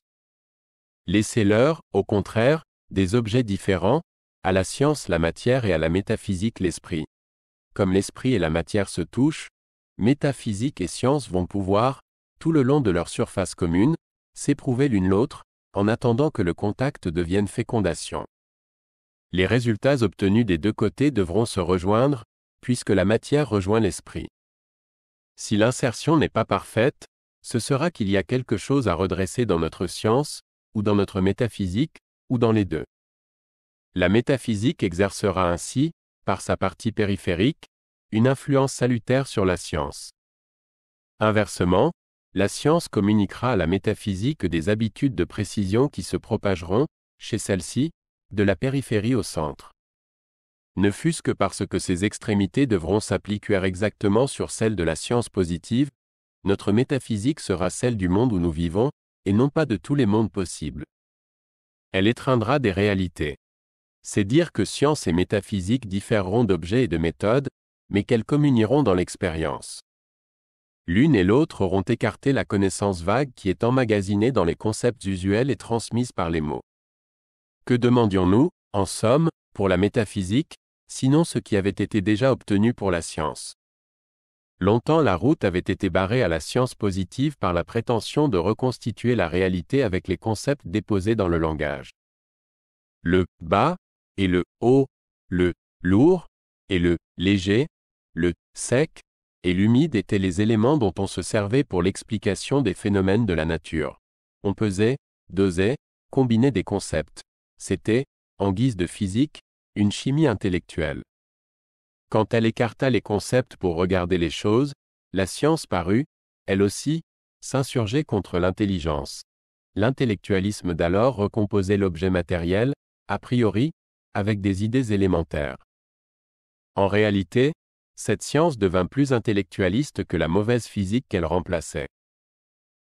Laissez-leur, au contraire, des objets différents, à la science la matière et à la métaphysique l'esprit. Comme l'esprit et la matière se touchent, métaphysique et science vont pouvoir, tout le long de leur surface commune, s'éprouver l'une l'autre, en attendant que le contact devienne fécondation. Les résultats obtenus des deux côtés devront se rejoindre, puisque la matière rejoint l'esprit. Si l'insertion n'est pas parfaite, ce sera qu'il y a quelque chose à redresser dans notre science, ou dans notre métaphysique, ou dans les deux. La métaphysique exercera ainsi, par sa partie périphérique, une influence salutaire sur la science. Inversement, la science communiquera à la métaphysique des habitudes de précision qui se propageront, chez celle-ci, de la périphérie au centre. Ne fût-ce que parce que ces extrémités devront s'appliquer exactement sur celles de la science positive, notre métaphysique sera celle du monde où nous vivons, et non pas de tous les mondes possibles. Elle étreindra des réalités. C'est dire que science et métaphysique différeront d'objets et de méthodes, mais qu'elles communieront dans l'expérience. L'une et l'autre auront écarté la connaissance vague qui est emmagasinée dans les concepts usuels et transmise par les mots. Que demandions-nous, en somme, pour la métaphysique, sinon ce qui avait été déjà obtenu pour la science? Longtemps la route avait été barrée à la science positive par la prétention de reconstituer la réalité avec les concepts déposés dans le langage. Le « bas » et le « haut », le « lourd » et le « léger », le « sec » et l'humide étaient les éléments dont on se servait pour l'explication des phénomènes de la nature. On pesait, dosait, combinait des concepts. C'était, en guise de physique, une chimie intellectuelle. Quand elle écarta les concepts pour regarder les choses, la science parut, elle aussi, s'insurger contre l'intelligence. L'intellectualisme d'alors recomposait l'objet matériel, a priori, avec des idées élémentaires. En réalité, cette science devint plus intellectualiste que la mauvaise physique qu'elle remplaçait.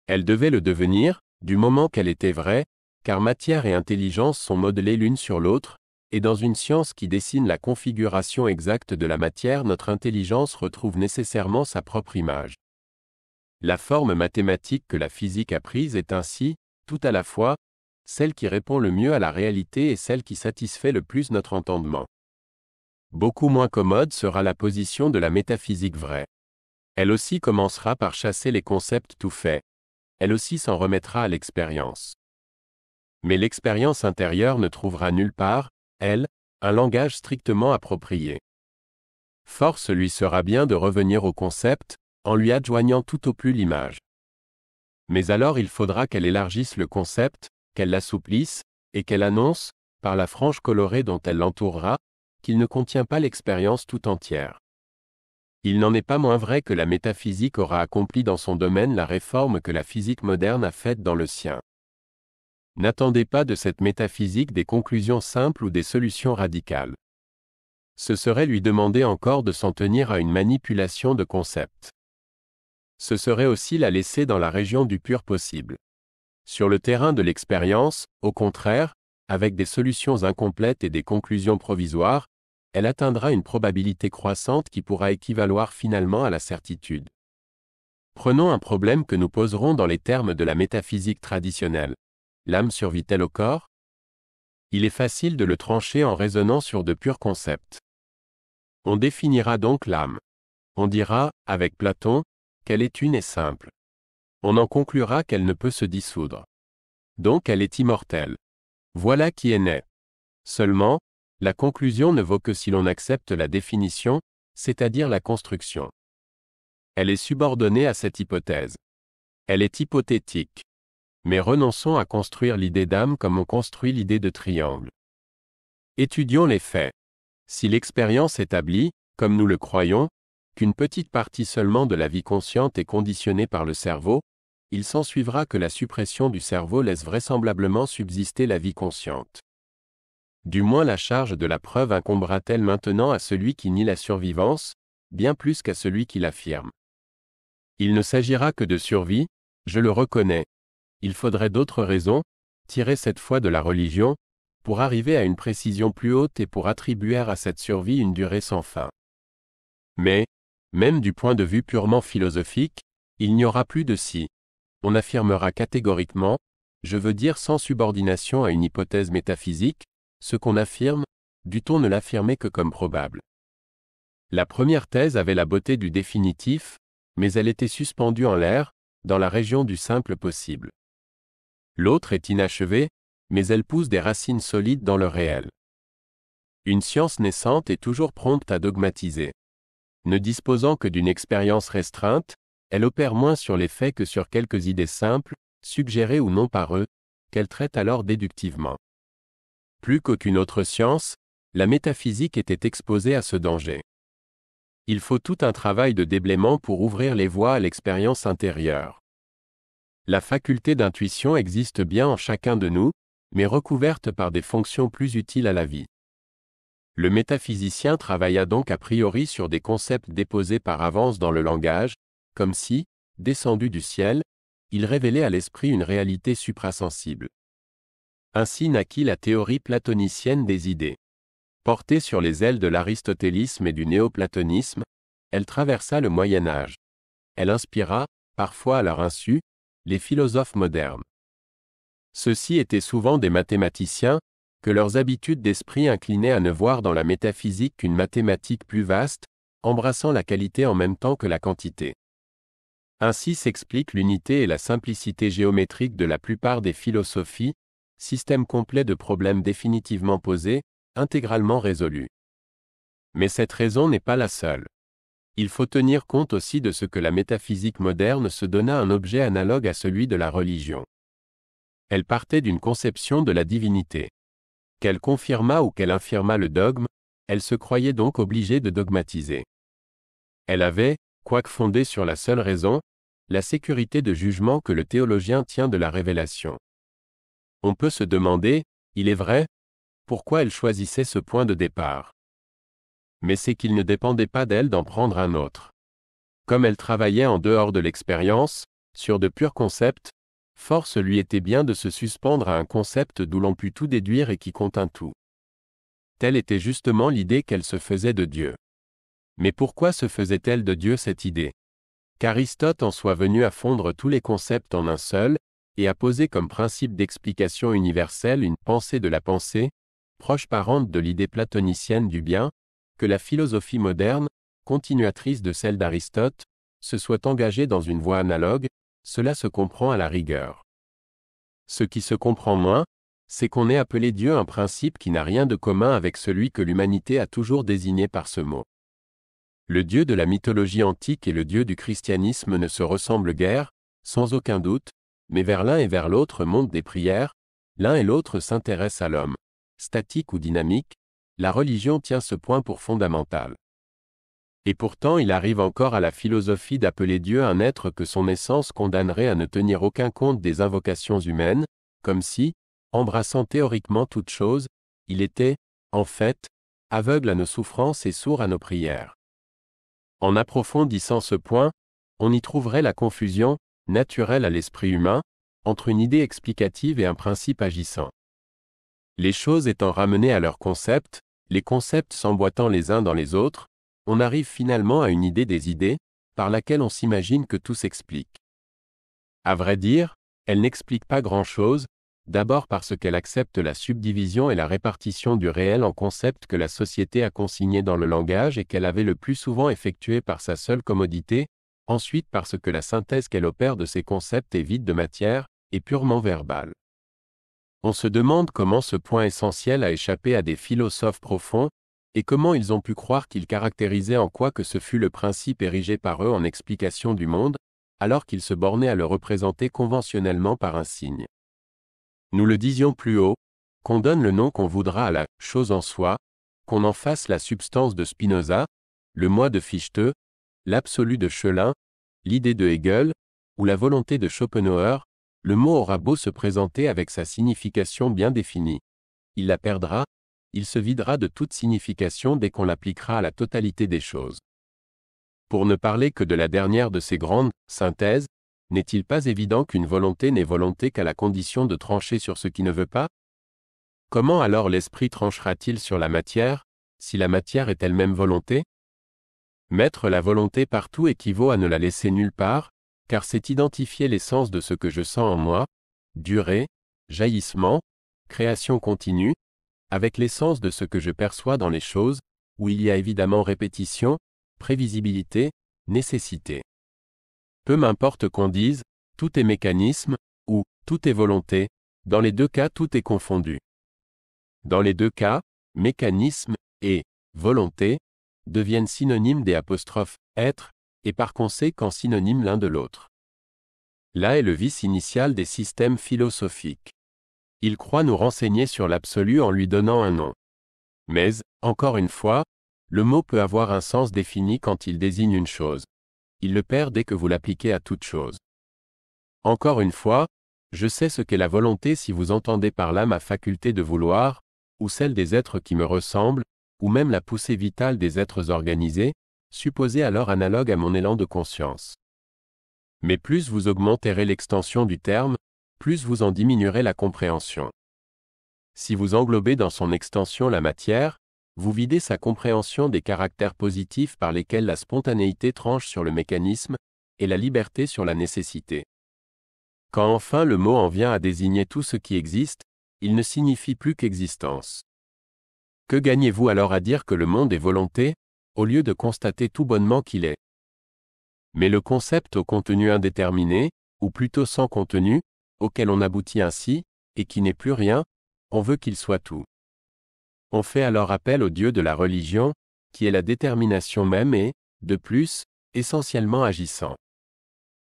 Elle devait le devenir, du moment qu'elle était vraie, car matière et intelligence sont modelées l'une sur l'autre, et dans une science qui dessine la configuration exacte de la matière, notre intelligence retrouve nécessairement sa propre image. La forme mathématique que la physique a prise est ainsi, tout à la fois, celle qui répond le mieux à la réalité et celle qui satisfait le plus notre entendement. Beaucoup moins commode sera la position de la métaphysique vraie. Elle aussi commencera par chasser les concepts tout faits. Elle aussi s'en remettra à l'expérience. Mais l'expérience intérieure ne trouvera nulle part, elle, un langage strictement approprié. Force lui sera bien de revenir au concept, en lui adjoignant tout au plus l'image. Mais alors il faudra qu'elle élargisse le concept, qu'elle l'assouplisse, et qu'elle annonce, par la frange colorée dont elle l'entourera, qu'il ne contient pas l'expérience tout entière. Il n'en est pas moins vrai que la métaphysique aura accompli dans son domaine la réforme que la physique moderne a faite dans le sien. N'attendez pas de cette métaphysique des conclusions simples ou des solutions radicales. Ce serait lui demander encore de s'en tenir à une manipulation de concepts. Ce serait aussi la laisser dans la région du pur possible. Sur le terrain de l'expérience, au contraire, avec des solutions incomplètes et des conclusions provisoires, elle atteindra une probabilité croissante qui pourra équivaloir finalement à la certitude. Prenons un problème que nous poserons dans les termes de la métaphysique traditionnelle. L'âme survit-elle au corps? Il est facile de le trancher en raisonnant sur de purs concepts. On définira donc l'âme. On dira, avec Platon, qu'elle est une et simple. On en conclura qu'elle ne peut se dissoudre. Donc elle est immortelle. Voilà qui est né. Seulement, la conclusion ne vaut que si l'on accepte la définition, c'est-à-dire la construction. Elle est subordonnée à cette hypothèse. Elle est hypothétique. Mais renonçons à construire l'idée d'âme comme on construit l'idée de triangle. Étudions les faits. Si l'expérience établit, comme nous le croyons, qu'une petite partie seulement de la vie consciente est conditionnée par le cerveau, il s'ensuivra que la suppression du cerveau laisse vraisemblablement subsister la vie consciente. Du moins la charge de la preuve incombera-t-elle maintenant à celui qui nie la survivance, bien plus qu'à celui qui l'affirme. Il ne s'agira que de survie, je le reconnais. Il faudrait d'autres raisons, tirées cette fois de la religion, pour arriver à une précision plus haute et pour attribuer à cette survie une durée sans fin. Mais, même du point de vue purement philosophique, il n'y aura plus de si. On affirmera catégoriquement, je veux dire sans subordination à une hypothèse métaphysique, ce qu'on affirme, dût-on ne l'affirmer que comme probable. La première thèse avait la beauté du définitif, mais elle était suspendue en l'air, dans la région du simple possible. L'autre est inachevée, mais elle pousse des racines solides dans le réel. Une science naissante est toujours prompte à dogmatiser. Ne disposant que d'une expérience restreinte, elle opère moins sur les faits que sur quelques idées simples, suggérées ou non par eux, qu'elle traite alors déductivement. Plus qu'aucune autre science, la métaphysique était exposée à ce danger. Il faut tout un travail de déblaiement pour ouvrir les voies à l'expérience intérieure. La faculté d'intuition existe bien en chacun de nous, mais recouverte par des fonctions plus utiles à la vie. Le métaphysicien travailla donc a priori sur des concepts déposés par avance dans le langage, comme si, descendu du ciel, il révélait à l'esprit une réalité suprasensible. Ainsi naquit la théorie platonicienne des idées. Portée sur les ailes de l'aristotélisme et du néoplatonisme, elle traversa le Moyen Âge. Elle inspira, parfois à leur insu, les philosophes modernes. Ceux-ci étaient souvent des mathématiciens, que leurs habitudes d'esprit inclinaient à ne voir dans la métaphysique qu'une mathématique plus vaste, embrassant la qualité en même temps que la quantité. Ainsi s'explique l'unité et la simplicité géométrique de la plupart des philosophies, système complet de problèmes définitivement posés, intégralement résolus. Mais cette raison n'est pas la seule. Il faut tenir compte aussi de ce que la métaphysique moderne se donna un objet analogue à celui de la religion. Elle partait d'une conception de la divinité. Qu'elle confirma ou qu'elle infirma le dogme, elle se croyait donc obligée de dogmatiser. Elle avait, quoique fondée sur la seule raison, la sécurité de jugement que le théologien tient de la révélation. On peut se demander, il est vrai, pourquoi elle choisissait ce point de départ. Mais c'est qu'il ne dépendait pas d'elle d'en prendre un autre. Comme elle travaillait en dehors de l'expérience, sur de purs concepts, force lui était bien de se suspendre à un concept d'où l'on put tout déduire et qui contint tout. Telle était justement l'idée qu'elle se faisait de Dieu. Mais pourquoi se faisait-elle de Dieu cette idée? Qu'Aristote en soit venu à fondre tous les concepts en un seul, et à poser comme principe d'explication universelle une pensée de la pensée, proche parente de l'idée platonicienne du bien, que la philosophie moderne, continuatrice de celle d'Aristote, se soit engagée dans une voie analogue, cela se comprend à la rigueur. Ce qui se comprend moins, c'est qu'on ait appelé Dieu un principe qui n'a rien de commun avec celui que l'humanité a toujours désigné par ce mot. Le Dieu de la mythologie antique et le Dieu du christianisme ne se ressemblent guère, sans aucun doute, mais vers l'un et vers l'autre montent des prières, l'un et l'autre s'intéressent à l'homme. Statique ou dynamique, la religion tient ce point pour fondamental. Et pourtant il arrive encore à la philosophie d'appeler Dieu un être que son essence condamnerait à ne tenir aucun compte des invocations humaines, comme si, embrassant théoriquement toute chose, il était, en fait, aveugle à nos souffrances et sourd à nos prières. En approfondissant ce point, on y trouverait la confusion, naturelle à l'esprit humain, entre une idée explicative et un principe agissant. Les choses étant ramenées à leur concept, les concepts s'emboîtant les uns dans les autres, on arrive finalement à une idée des idées, par laquelle on s'imagine que tout s'explique. À vrai dire, elle n'explique pas grand-chose, d'abord parce qu'elle accepte la subdivision et la répartition du réel en concepts que la société a consignés dans le langage et qu'elle avait le plus souvent effectué par sa seule commodité, ensuite parce que la synthèse qu'elle opère de ces concepts est vide de matière, et purement verbale. On se demande comment ce point essentiel a échappé à des philosophes profonds, et comment ils ont pu croire qu'il caractérisait en quoi que ce fût le principe érigé par eux en explication du monde, alors qu'ils se bornaient à le représenter conventionnellement par un signe. Nous le disions plus haut, qu'on donne le nom qu'on voudra à la « chose en soi », qu'on en fasse la substance de Spinoza, le moi de Fichte, l'absolu de Schelin, l'idée de Hegel, ou la volonté de Schopenhauer, le mot aura beau se présenter avec sa signification bien définie. Il la perdra, il se videra de toute signification dès qu'on l'appliquera à la totalité des choses. Pour ne parler que de la dernière de ces grandes synthèses, n'est-il pas évident qu'une volonté n'est volonté qu'à la condition de trancher sur ce qui ne veut pas? Comment alors l'esprit tranchera-t-il sur la matière, si la matière est elle-même volonté? Mettre la volonté partout équivaut à ne la laisser nulle part, car c'est identifier l'essence de ce que je sens en moi, durée, jaillissement, création continue, avec l'essence de ce que je perçois dans les choses, où il y a évidemment répétition, prévisibilité, nécessité. Peu m'importe qu'on dise, tout est mécanisme, ou tout est volonté, dans les deux cas tout est confondu. Dans les deux cas, mécanisme et volonté deviennent synonymes des apostrophes être, et par conséquent synonymes l'un de l'autre. Là est le vice initial des systèmes philosophiques. Ils croient nous renseigner sur l'absolu en lui donnant un nom. Mais, encore une fois, le mot peut avoir un sens défini quand il désigne une chose. Il le perd dès que vous l'appliquez à toute chose. Encore une fois, je sais ce qu'est la volonté si vous entendez par là ma faculté de vouloir, ou celle des êtres qui me ressemblent, ou même la poussée vitale des êtres organisés, supposée alors analogue à mon élan de conscience. Mais plus vous augmenterez l'extension du terme, plus vous en diminuerez la compréhension. Si vous englobez dans son extension la matière, vous videz sa compréhension des caractères positifs par lesquels la spontanéité tranche sur le mécanisme, et la liberté sur la nécessité. Quand enfin le mot en vient à désigner tout ce qui existe, il ne signifie plus qu'existence. Que gagnez-vous alors à dire que le monde est volonté, au lieu de constater tout bonnement qu'il est? Mais le concept au contenu indéterminé, ou plutôt sans contenu, auquel on aboutit ainsi, et qui n'est plus rien, on veut qu'il soit tout. On fait alors appel au Dieu de la religion, qui est la détermination même et, de plus, essentiellement agissant.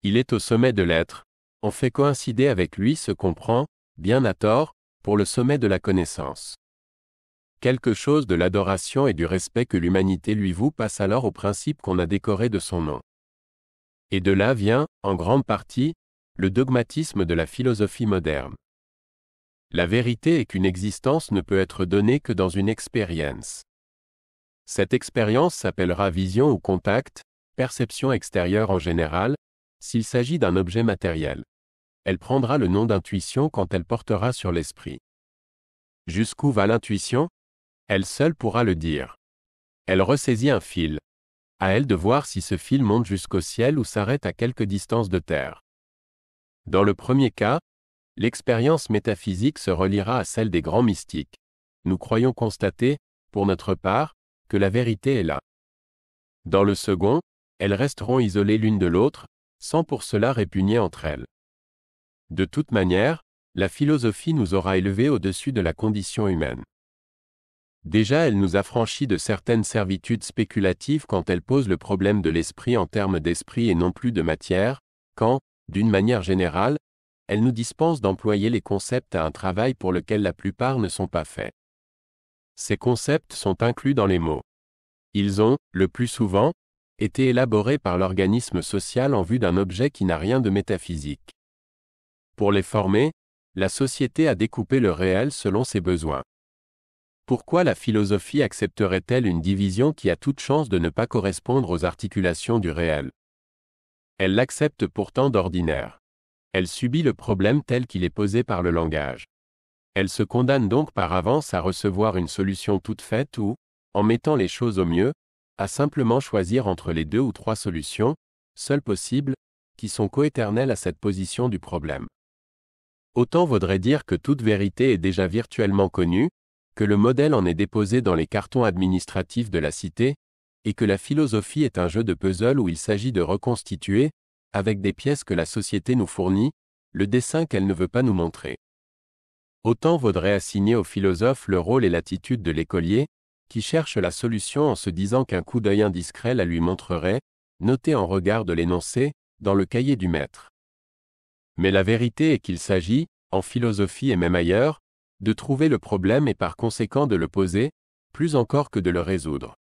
Il est au sommet de l'être, on fait coïncider avec lui ce qu'on prend, bien à tort, pour le sommet de la connaissance. Quelque chose de l'adoration et du respect que l'humanité lui voue passe alors au principe qu'on a décoré de son nom. Et de là vient, en grande partie, le dogmatisme de la philosophie moderne. La vérité est qu'une existence ne peut être donnée que dans une expérience. Cette expérience s'appellera vision ou contact, perception extérieure en général, s'il s'agit d'un objet matériel. Elle prendra le nom d'intuition quand elle portera sur l'esprit. Jusqu'où va l'intuition? Elle seule pourra le dire. Elle ressaisit un fil. À elle de voir si ce fil monte jusqu'au ciel ou s'arrête à quelque distance de terre. Dans le premier cas, l'expérience métaphysique se reliera à celle des grands mystiques. Nous croyons constater, pour notre part, que la vérité est là. Dans le second, elles resteront isolées l'une de l'autre, sans pour cela répugner entre elles. De toute manière, la philosophie nous aura élevés au-dessus de la condition humaine. Déjà elle nous affranchit de certaines servitudes spéculatives quand elle pose le problème de l'esprit en termes d'esprit et non plus de matière, quand, d'une manière générale, elle nous dispense d'employer les concepts à un travail pour lequel la plupart ne sont pas faits. Ces concepts sont inclus dans les mots. Ils ont, le plus souvent, été élaborés par l'organisme social en vue d'un objet qui n'a rien de métaphysique. Pour les former, la société a découpé le réel selon ses besoins. Pourquoi la philosophie accepterait-elle une division qui a toute chance de ne pas correspondre aux articulations du réel? Elle l'accepte pourtant d'ordinaire. Elle subit le problème tel qu'il est posé par le langage. Elle se condamne donc par avance à recevoir une solution toute faite ou, en mettant les choses au mieux, à simplement choisir entre les 2 ou 3 solutions, seules possibles, qui sont coéternelles à cette position du problème. Autant vaudrait dire que toute vérité est déjà virtuellement connue, que le modèle en est déposé dans les cartons administratifs de la cité, et que la philosophie est un jeu de puzzle où il s'agit de reconstituer, avec des pièces que la société nous fournit, le dessin qu'elle ne veut pas nous montrer. Autant vaudrait assigner au philosophe le rôle et l'attitude de l'écolier, qui cherche la solution en se disant qu'un coup d'œil indiscret la lui montrerait, notée en regard de l'énoncé, dans le cahier du maître. Mais la vérité est qu'il s'agit, en philosophie et même ailleurs, de trouver le problème et par conséquent de le poser, plus encore que de le résoudre.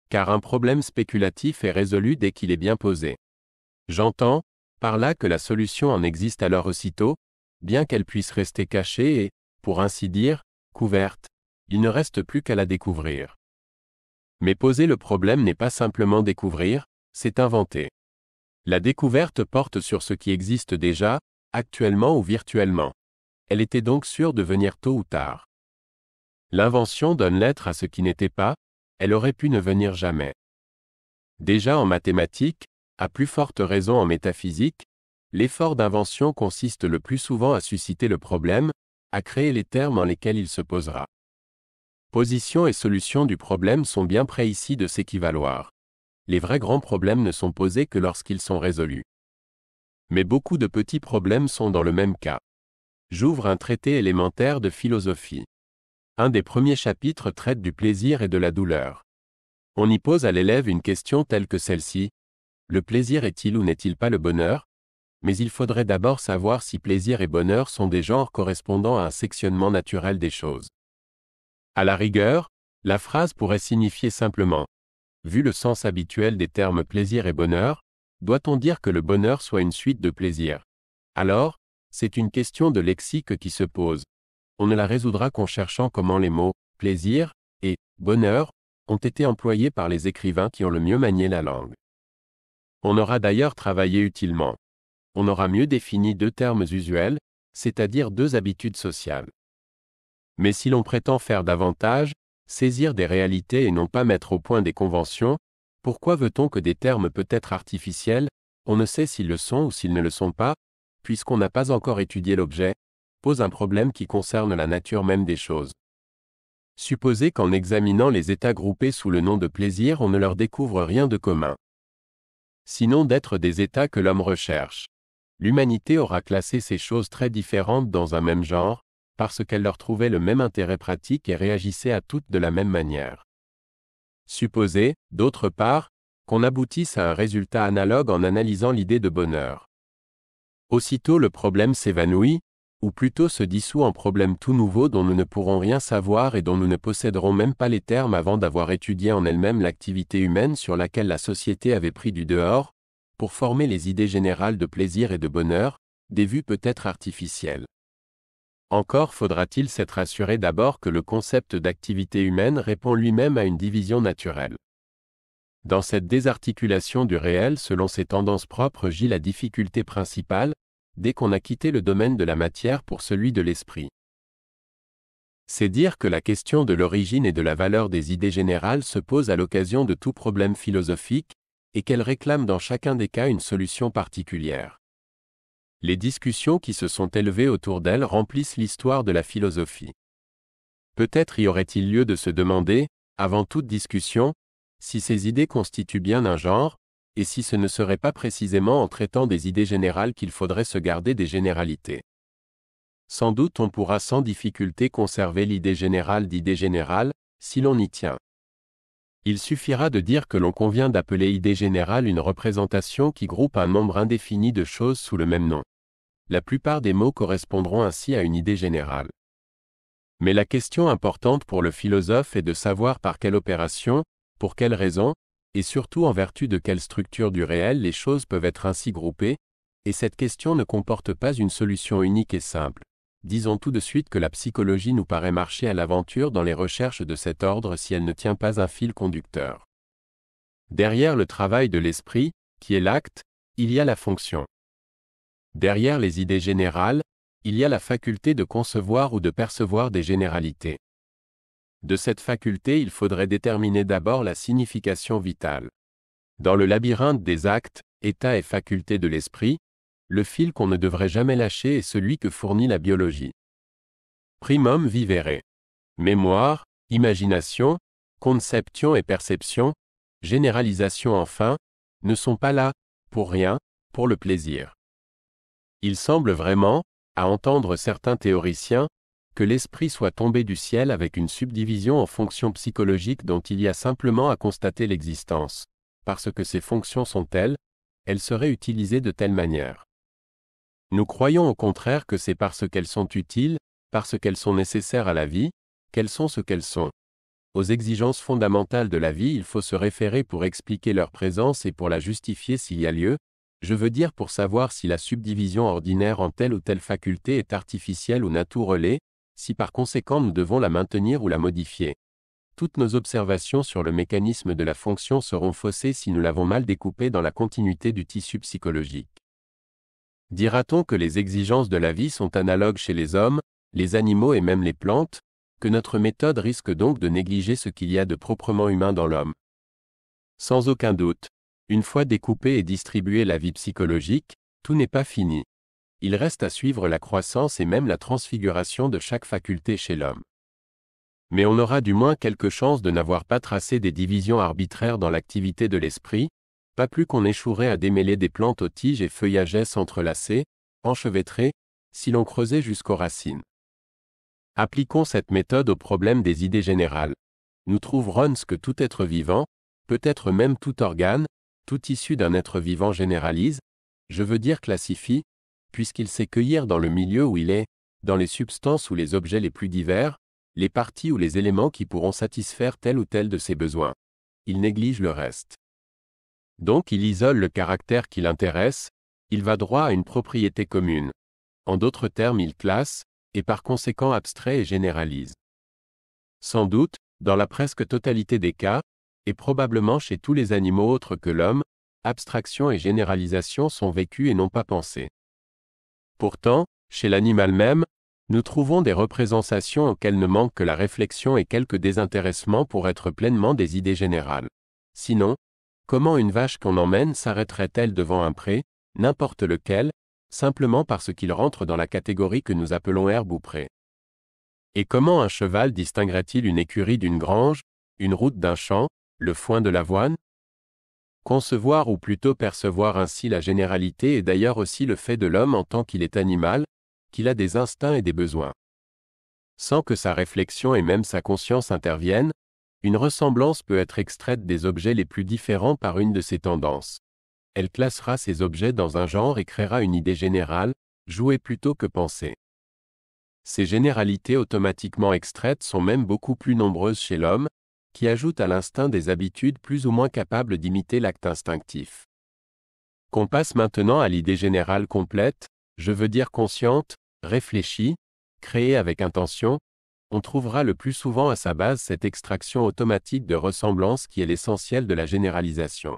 Car un problème spéculatif est résolu dès qu'il est bien posé. J'entends, par là que la solution en existe alors aussitôt, bien qu'elle puisse rester cachée et, pour ainsi dire, couverte, il ne reste plus qu'à la découvrir. Mais poser le problème n'est pas simplement découvrir, c'est inventer. La découverte porte sur ce qui existe déjà, actuellement ou virtuellement. Elle était donc sûre de venir tôt ou tard. L'invention donne l'être à ce qui n'était pas, elle aurait pu ne venir jamais. Déjà en mathématiques, à plus forte raison en métaphysique, l'effort d'invention consiste le plus souvent à susciter le problème, à créer les termes en lesquels il se posera. Position et solution du problème sont bien près ici de s'équivaloir. Les vrais grands problèmes ne sont posés que lorsqu'ils sont résolus. Mais beaucoup de petits problèmes sont dans le même cas. J'ouvre un traité élémentaire de philosophie. Un des premiers chapitres traite du plaisir et de la douleur. On y pose à l'élève une question telle que celle-ci. Le plaisir est-il ou n'est-il pas le bonheur? Mais il faudrait d'abord savoir si plaisir et bonheur sont des genres correspondant à un sectionnement naturel des choses. À la rigueur, la phrase pourrait signifier simplement « Vu le sens habituel des termes plaisir et bonheur, doit-on dire que le bonheur soit une suite de plaisir? Alors, c'est une question de lexique qui se pose. On ne la résoudra qu'en cherchant comment les mots « plaisir » et « bonheur » ont été employés par les écrivains qui ont le mieux manié la langue. On aura d'ailleurs travaillé utilement. On aura mieux défini deux termes usuels, c'est-à-dire deux habitudes sociales. Mais si l'on prétend faire davantage, saisir des réalités et non pas mettre au point des conventions, pourquoi veut-on que des termes peut-être artificiels, on ne sait s'ils le sont ou s'ils ne le sont pas, puisqu'on n'a pas encore étudié l'objet, posent un problème qui concerne la nature même des choses. Supposez qu'en examinant les états groupés sous le nom de plaisir, on ne leur découvre rien de commun. Sinon d'être des états que l'homme recherche. L'humanité aura classé ces choses très différentes dans un même genre, parce qu'elle leur trouvait le même intérêt pratique et réagissait à toutes de la même manière. Supposez, d'autre part, qu'on aboutisse à un résultat analogue en analysant l'idée de bonheur. Aussitôt le problème s'évanouit, ou plutôt se dissout en problème tout nouveau dont nous ne pourrons rien savoir et dont nous ne posséderons même pas les termes avant d'avoir étudié en elle-même l'activité humaine sur laquelle la société avait pris du dehors, pour former les idées générales de plaisir et de bonheur, des vues peut-être artificielles. Encore faudra-t-il s'être assuré d'abord que le concept d'activité humaine répond lui-même à une division naturelle. Dans cette désarticulation du réel selon ses tendances propres gît la difficulté principale, dès qu'on a quitté le domaine de la matière pour celui de l'esprit. C'est dire que la question de l'origine et de la valeur des idées générales se pose à l'occasion de tout problème philosophique, et qu'elle réclame dans chacun des cas une solution particulière. Les discussions qui se sont élevées autour d'elle remplissent l'histoire de la philosophie. Peut-être y aurait-il lieu de se demander, avant toute discussion, si ces idées constituent bien un genre, et si ce ne serait pas précisément en traitant des idées générales qu'il faudrait se garder des généralités. Sans doute on pourra sans difficulté conserver l'idée générale d'idée générale, si l'on y tient. Il suffira de dire que l'on convient d'appeler idée générale une représentation qui groupe un nombre indéfini de choses sous le même nom. La plupart des mots correspondront ainsi à une idée générale. Mais la question importante pour le philosophe est de savoir par quelle opération, pour quelle raison, et surtout en vertu de quelle structure du réel les choses peuvent être ainsi groupées, et cette question ne comporte pas une solution unique et simple. Disons tout de suite que la psychologie nous paraît marcher à l'aventure dans les recherches de cet ordre si elle ne tient pas un fil conducteur. Derrière le travail de l'esprit, qui est l'acte, il y a la fonction. Derrière les idées générales, il y a la faculté de concevoir ou de percevoir des généralités. De cette faculté, il faudrait déterminer d'abord la signification vitale. Dans le labyrinthe des actes, états et facultés de l'esprit, le fil qu'on ne devrait jamais lâcher est celui que fournit la biologie. Primum vivere. Mémoire, imagination, conception et perception, généralisation enfin, ne sont pas là, pour rien, pour le plaisir. Il semble vraiment, à entendre certains théoriciens, que l'esprit soit tombé du ciel avec une subdivision en fonctions psychologiques dont il y a simplement à constater l'existence. Parce que ces fonctions sont telles, elles seraient utilisées de telle manière. Nous croyons au contraire que c'est parce qu'elles sont utiles, parce qu'elles sont nécessaires à la vie, qu'elles sont ce qu'elles sont. Aux exigences fondamentales de la vie, il faut se référer pour expliquer leur présence et pour la justifier s'il y a lieu, je veux dire pour savoir si la subdivision ordinaire en telle ou telle faculté est artificielle ou naturelle, si par conséquent nous devons la maintenir ou la modifier. Toutes nos observations sur le mécanisme de la fonction seront faussées si nous l'avons mal découpée dans la continuité du tissu psychologique. Dira-t-on que les exigences de la vie sont analogues chez les hommes, les animaux et même les plantes, que notre méthode risque donc de négliger ce qu'il y a de proprement humain dans l'homme? Sans aucun doute, une fois découpée et distribuée la vie psychologique, tout n'est pas fini. Il reste à suivre la croissance et même la transfiguration de chaque faculté chez l'homme. Mais on aura du moins quelque chance de n'avoir pas tracé des divisions arbitraires dans l'activité de l'esprit, pas plus qu'on échouerait à démêler des plantes aux tiges et feuillagesses entrelacées, enchevêtrées, si l'on creusait jusqu'aux racines. Appliquons cette méthode au problème des idées générales. Nous trouverons que tout être vivant, peut-être même tout organe, tout issu d'un être vivant généralise, je veux dire classifie, puisqu'il sait cueillir dans le milieu où il est, dans les substances ou les objets les plus divers, les parties ou les éléments qui pourront satisfaire tel ou tel de ses besoins. Il néglige le reste. Donc il isole le caractère qui l'intéresse, il va droit à une propriété commune. En d'autres termes, il classe, et par conséquent abstrait et généralise. Sans doute, dans la presque totalité des cas, et probablement chez tous les animaux autres que l'homme, abstraction et généralisation sont vécues et non pas pensées. Pourtant, chez l'animal même, nous trouvons des représentations auxquelles ne manque que la réflexion et quelques désintéressement pour être pleinement des idées générales. Sinon, comment une vache qu'on emmène s'arrêterait-elle devant un pré, n'importe lequel, simplement parce qu'il rentre dans la catégorie que nous appelons herbe ou pré? Et comment un cheval distinguerait-il une écurie d'une grange, une route d'un champ, le foin de l'avoine? Concevoir ou plutôt percevoir ainsi la généralité est d'ailleurs aussi le fait de l'homme en tant qu'il est animal, qu'il a des instincts et des besoins. Sans que sa réflexion et même sa conscience interviennent, une ressemblance peut être extraite des objets les plus différents par une de ces tendances. Elle classera ces objets dans un genre et créera une idée générale, jouée plutôt que pensée. Ces généralités automatiquement extraites sont même beaucoup plus nombreuses chez l'homme, qui ajoute à l'instinct des habitudes plus ou moins capables d'imiter l'acte instinctif. Qu'on passe maintenant à l'idée générale complète, je veux dire consciente, réfléchie, créée avec intention, on trouvera le plus souvent à sa base cette extraction automatique de ressemblance qui est l'essentiel de la généralisation.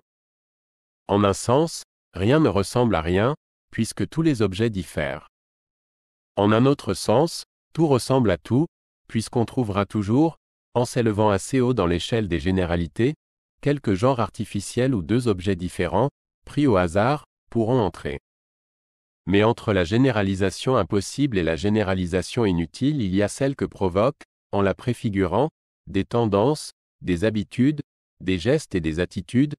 En un sens, rien ne ressemble à rien, puisque tous les objets diffèrent. En un autre sens, tout ressemble à tout, puisqu'on trouvera toujours, en s'élevant assez haut dans l'échelle des généralités, quelques genres artificiels ou deux objets différents, pris au hasard, pourront entrer. Mais entre la généralisation impossible et la généralisation inutile, il y a celle que provoque, en la préfigurant, des tendances, des habitudes, des gestes et des attitudes,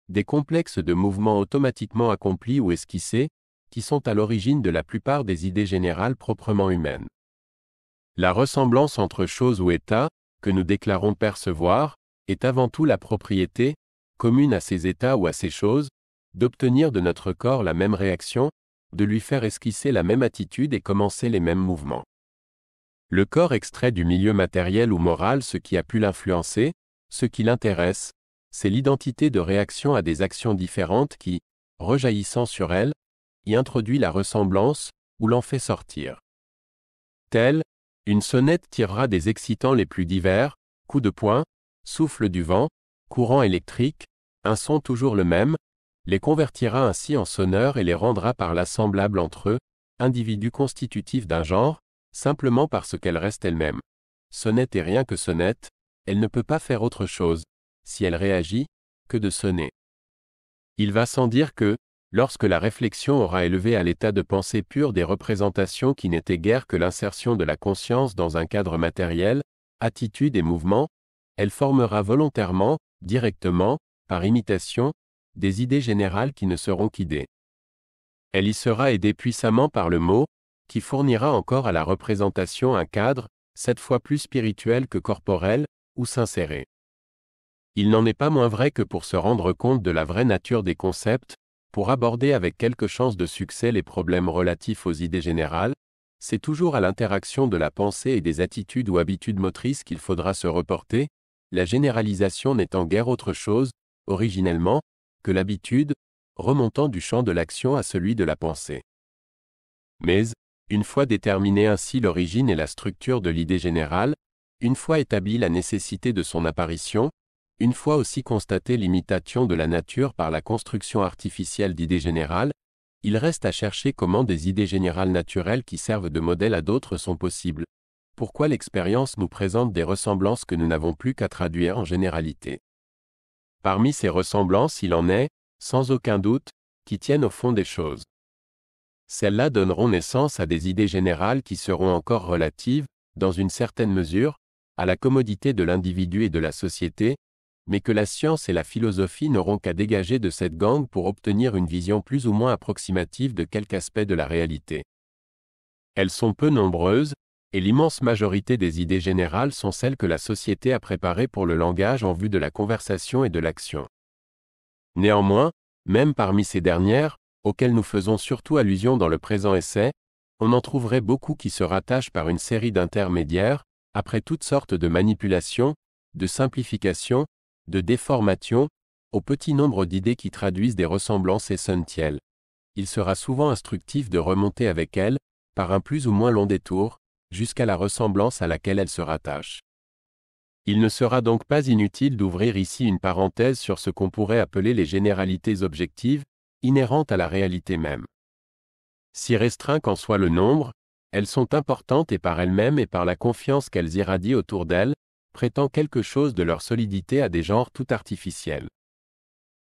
des complexes de mouvements automatiquement accomplis ou esquissés, qui sont à l'origine de la plupart des idées générales proprement humaines. La ressemblance entre choses ou états, que nous déclarons percevoir, est avant tout la propriété, commune à ces états ou à ces choses, d'obtenir de notre corps la même réaction, de lui faire esquisser la même attitude et commencer les mêmes mouvements. Le corps extrait du milieu matériel ou moral ce qui a pu l'influencer, ce qui l'intéresse, c'est l'identité de réaction à des actions différentes qui, rejaillissant sur elle, y introduit la ressemblance ou l'en fait sortir. Telle, une sonnette tirera des excitants les plus divers, coups de poing, souffle du vent, courant électrique, un son toujours le même, les convertira ainsi en sonneurs et les rendra par là semblables entre eux, individus constitutifs d'un genre, simplement parce qu'elle reste elle-même. Sonnette est rien que sonnette, elle ne peut pas faire autre chose, si elle réagit, que de sonner. Il va sans dire que, lorsque la réflexion aura élevé à l'état de pensée pure des représentations qui n'étaient guère que l'insertion de la conscience dans un cadre matériel, attitude et mouvement, elle formera volontairement, directement, par imitation, des idées générales qui ne seront qu'idées. Elle y sera aidée puissamment par le mot, qui fournira encore à la représentation un cadre, cette fois plus spirituel que corporel, où s'insérer. Il n'en est pas moins vrai que pour se rendre compte de la vraie nature des concepts, pour aborder avec quelque chance de succès les problèmes relatifs aux idées générales, c'est toujours à l'interaction de la pensée et des attitudes ou habitudes motrices qu'il faudra se reporter, la généralisation n'étant guère autre chose, originellement, que l'habitude, remontant du champ de l'action à celui de la pensée. Mais, une fois déterminée ainsi l'origine et la structure de l'idée générale, une fois établie la nécessité de son apparition, une fois aussi constatée l'imitation de la nature par la construction artificielle d'idées générales, il reste à chercher comment des idées générales naturelles qui servent de modèle à d'autres sont possibles, pourquoi l'expérience nous présente des ressemblances que nous n'avons plus qu'à traduire en généralité. Parmi ces ressemblances, il en est, sans aucun doute, qui tiennent au fond des choses. Celles-là donneront naissance à des idées générales qui seront encore relatives, dans une certaine mesure, à la commodité de l'individu et de la société, mais que la science et la philosophie n'auront qu'à dégager de cette gangue pour obtenir une vision plus ou moins approximative de quelque aspect de la réalité. Elles sont peu nombreuses, et l'immense majorité des idées générales sont celles que la société a préparées pour le langage en vue de la conversation et de l'action. Néanmoins, même parmi ces dernières, auxquelles nous faisons surtout allusion dans le présent essai, on en trouverait beaucoup qui se rattachent par une série d'intermédiaires, après toutes sortes de manipulations, de simplifications, de déformations, au petit nombre d'idées qui traduisent des ressemblances essentielles. Il sera souvent instructif de remonter avec elles, par un plus ou moins long détour, jusqu'à la ressemblance à laquelle elles se rattachent. Il ne sera donc pas inutile d'ouvrir ici une parenthèse sur ce qu'on pourrait appeler les généralités objectives, inhérentes à la réalité même. Si restreint qu'en soit le nombre, elles sont importantes et par elles-mêmes et par la confiance qu'elles irradient autour d'elles, prêtant quelque chose de leur solidité à des genres tout artificiels.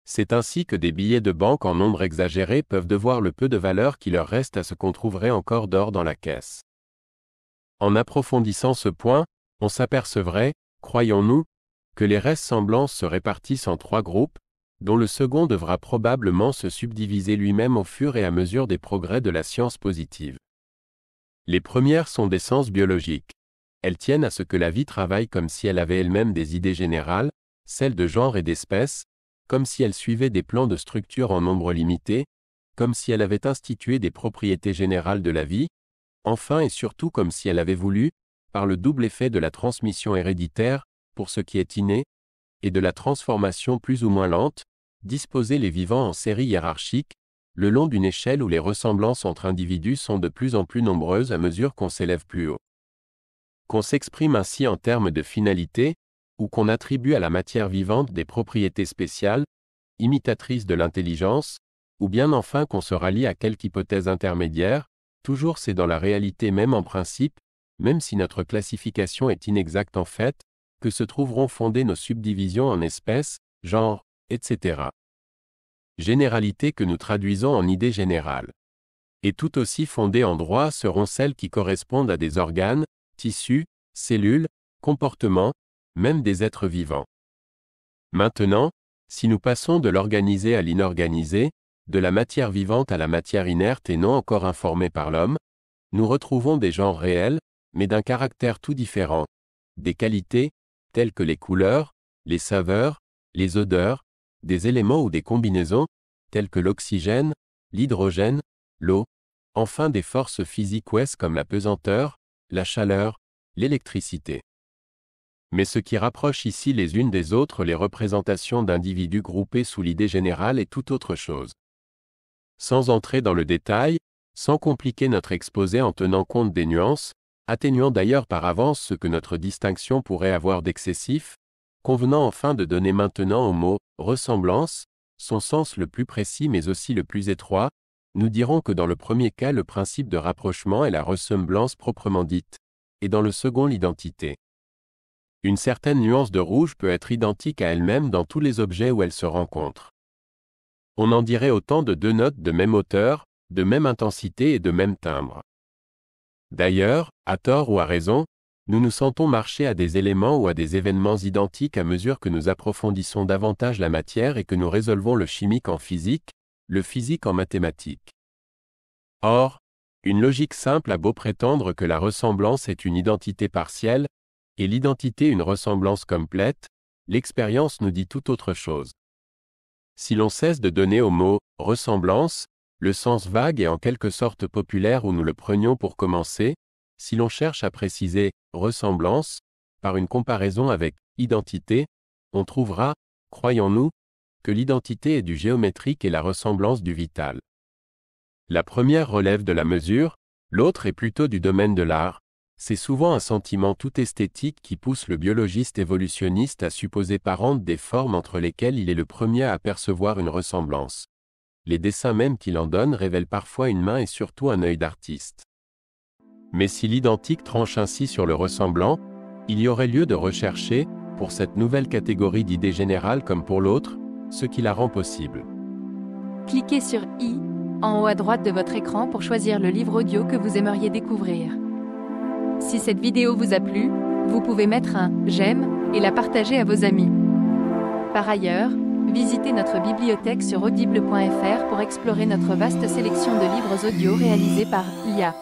C'est ainsi que des billets de banque en nombre exagéré peuvent devoir le peu de valeur qui leur reste à ce qu'on trouverait encore d'or dans la caisse. En approfondissant ce point, on s'apercevrait, croyons-nous, que les ressemblances se répartissent en 3 groupes, dont le second devra probablement se subdiviser lui-même au fur et à mesure des progrès de la science positive. Les premières sont d'essence biologique. Elles tiennent à ce que la vie travaille comme si elle avait elle-même des idées générales, celles de genre et d'espèce, comme si elle suivait des plans de structure en nombre limité, comme si elle avait institué des propriétés générales de la vie, enfin et surtout comme si elle avait voulu, par le double effet de la transmission héréditaire, pour ce qui est inné, et de la transformation plus ou moins lente, disposer les vivants en séries hiérarchiques, le long d'une échelle où les ressemblances entre individus sont de plus en plus nombreuses à mesure qu'on s'élève plus haut. Qu'on s'exprime ainsi en termes de finalité, ou qu'on attribue à la matière vivante des propriétés spéciales, imitatrices de l'intelligence, ou bien enfin qu'on se rallie à quelque hypothèse intermédiaire, toujours c'est dans la réalité même en principe, même si notre classification est inexacte en fait, que se trouveront fondées nos subdivisions en espèces, genres, etc. Généralités que nous traduisons en idées générales. Et tout aussi fondées en droit seront celles qui correspondent à des organes, tissus, cellules, comportements, même des êtres vivants. Maintenant, si nous passons de l'organisé à l'inorganisé, de la matière vivante à la matière inerte et non encore informée par l'homme, nous retrouvons des genres réels, mais d'un caractère tout différent, des qualités, telles que les couleurs, les saveurs, les odeurs, des éléments ou des combinaisons, telles que l'oxygène, l'hydrogène, l'eau, enfin des forces physiques ouest comme la pesanteur, la chaleur, l'électricité. Mais ce qui rapproche ici les unes des autres les représentations d'individus groupés sous l'idée générale est tout autre chose. Sans entrer dans le détail, sans compliquer notre exposé en tenant compte des nuances, atténuant d'ailleurs par avance ce que notre distinction pourrait avoir d'excessif, convenant enfin de donner maintenant au mot « ressemblance » son sens le plus précis mais aussi le plus étroit, nous dirons que dans le premier cas le principe de rapprochement est la ressemblance proprement dite, et dans le second l'identité. Une certaine nuance de rouge peut être identique à elle-même dans tous les objets où elle se rencontre. On en dirait autant de 2 notes de même hauteur, de même intensité et de même timbre. D'ailleurs, à tort ou à raison, nous nous sentons marcher à des éléments ou à des événements identiques à mesure que nous approfondissons davantage la matière et que nous résolvons le chimique en physique, le physique en mathématiques. Or, Une logique simple a beau prétendre que la ressemblance est une identité partielle, et l'identité une ressemblance complète, l'expérience nous dit tout autre chose. Si l'on cesse de donner au mot « ressemblance » le sens vague et en quelque sorte populaire où nous le prenions pour commencer, si l'on cherche à préciser « ressemblance » par une comparaison avec « identité », on trouvera, croyons-nous, que l'identité est du géométrique et la ressemblance du vital. La première relève de la mesure, l'autre est plutôt du domaine de l'art. C'est souvent un sentiment tout esthétique qui pousse le biologiste évolutionniste à supposer parentes des formes entre lesquelles il est le premier à apercevoir une ressemblance. Les dessins même qu'il en donne révèlent parfois une main et surtout un œil d'artiste. Mais si l'identique tranche ainsi sur le ressemblant, il y aurait lieu de rechercher, pour cette nouvelle catégorie d'idées générales comme pour l'autre, ce qui la rend possible. Cliquez sur I, en haut à droite de votre écran pour choisir le livre audio que vous aimeriez découvrir. Si cette vidéo vous a plu, vous pouvez mettre un « j'aime » et la partager à vos amis. Par ailleurs, visitez notre bibliothèque sur audible.fr pour explorer notre vaste sélection de livres audio réalisés par IA.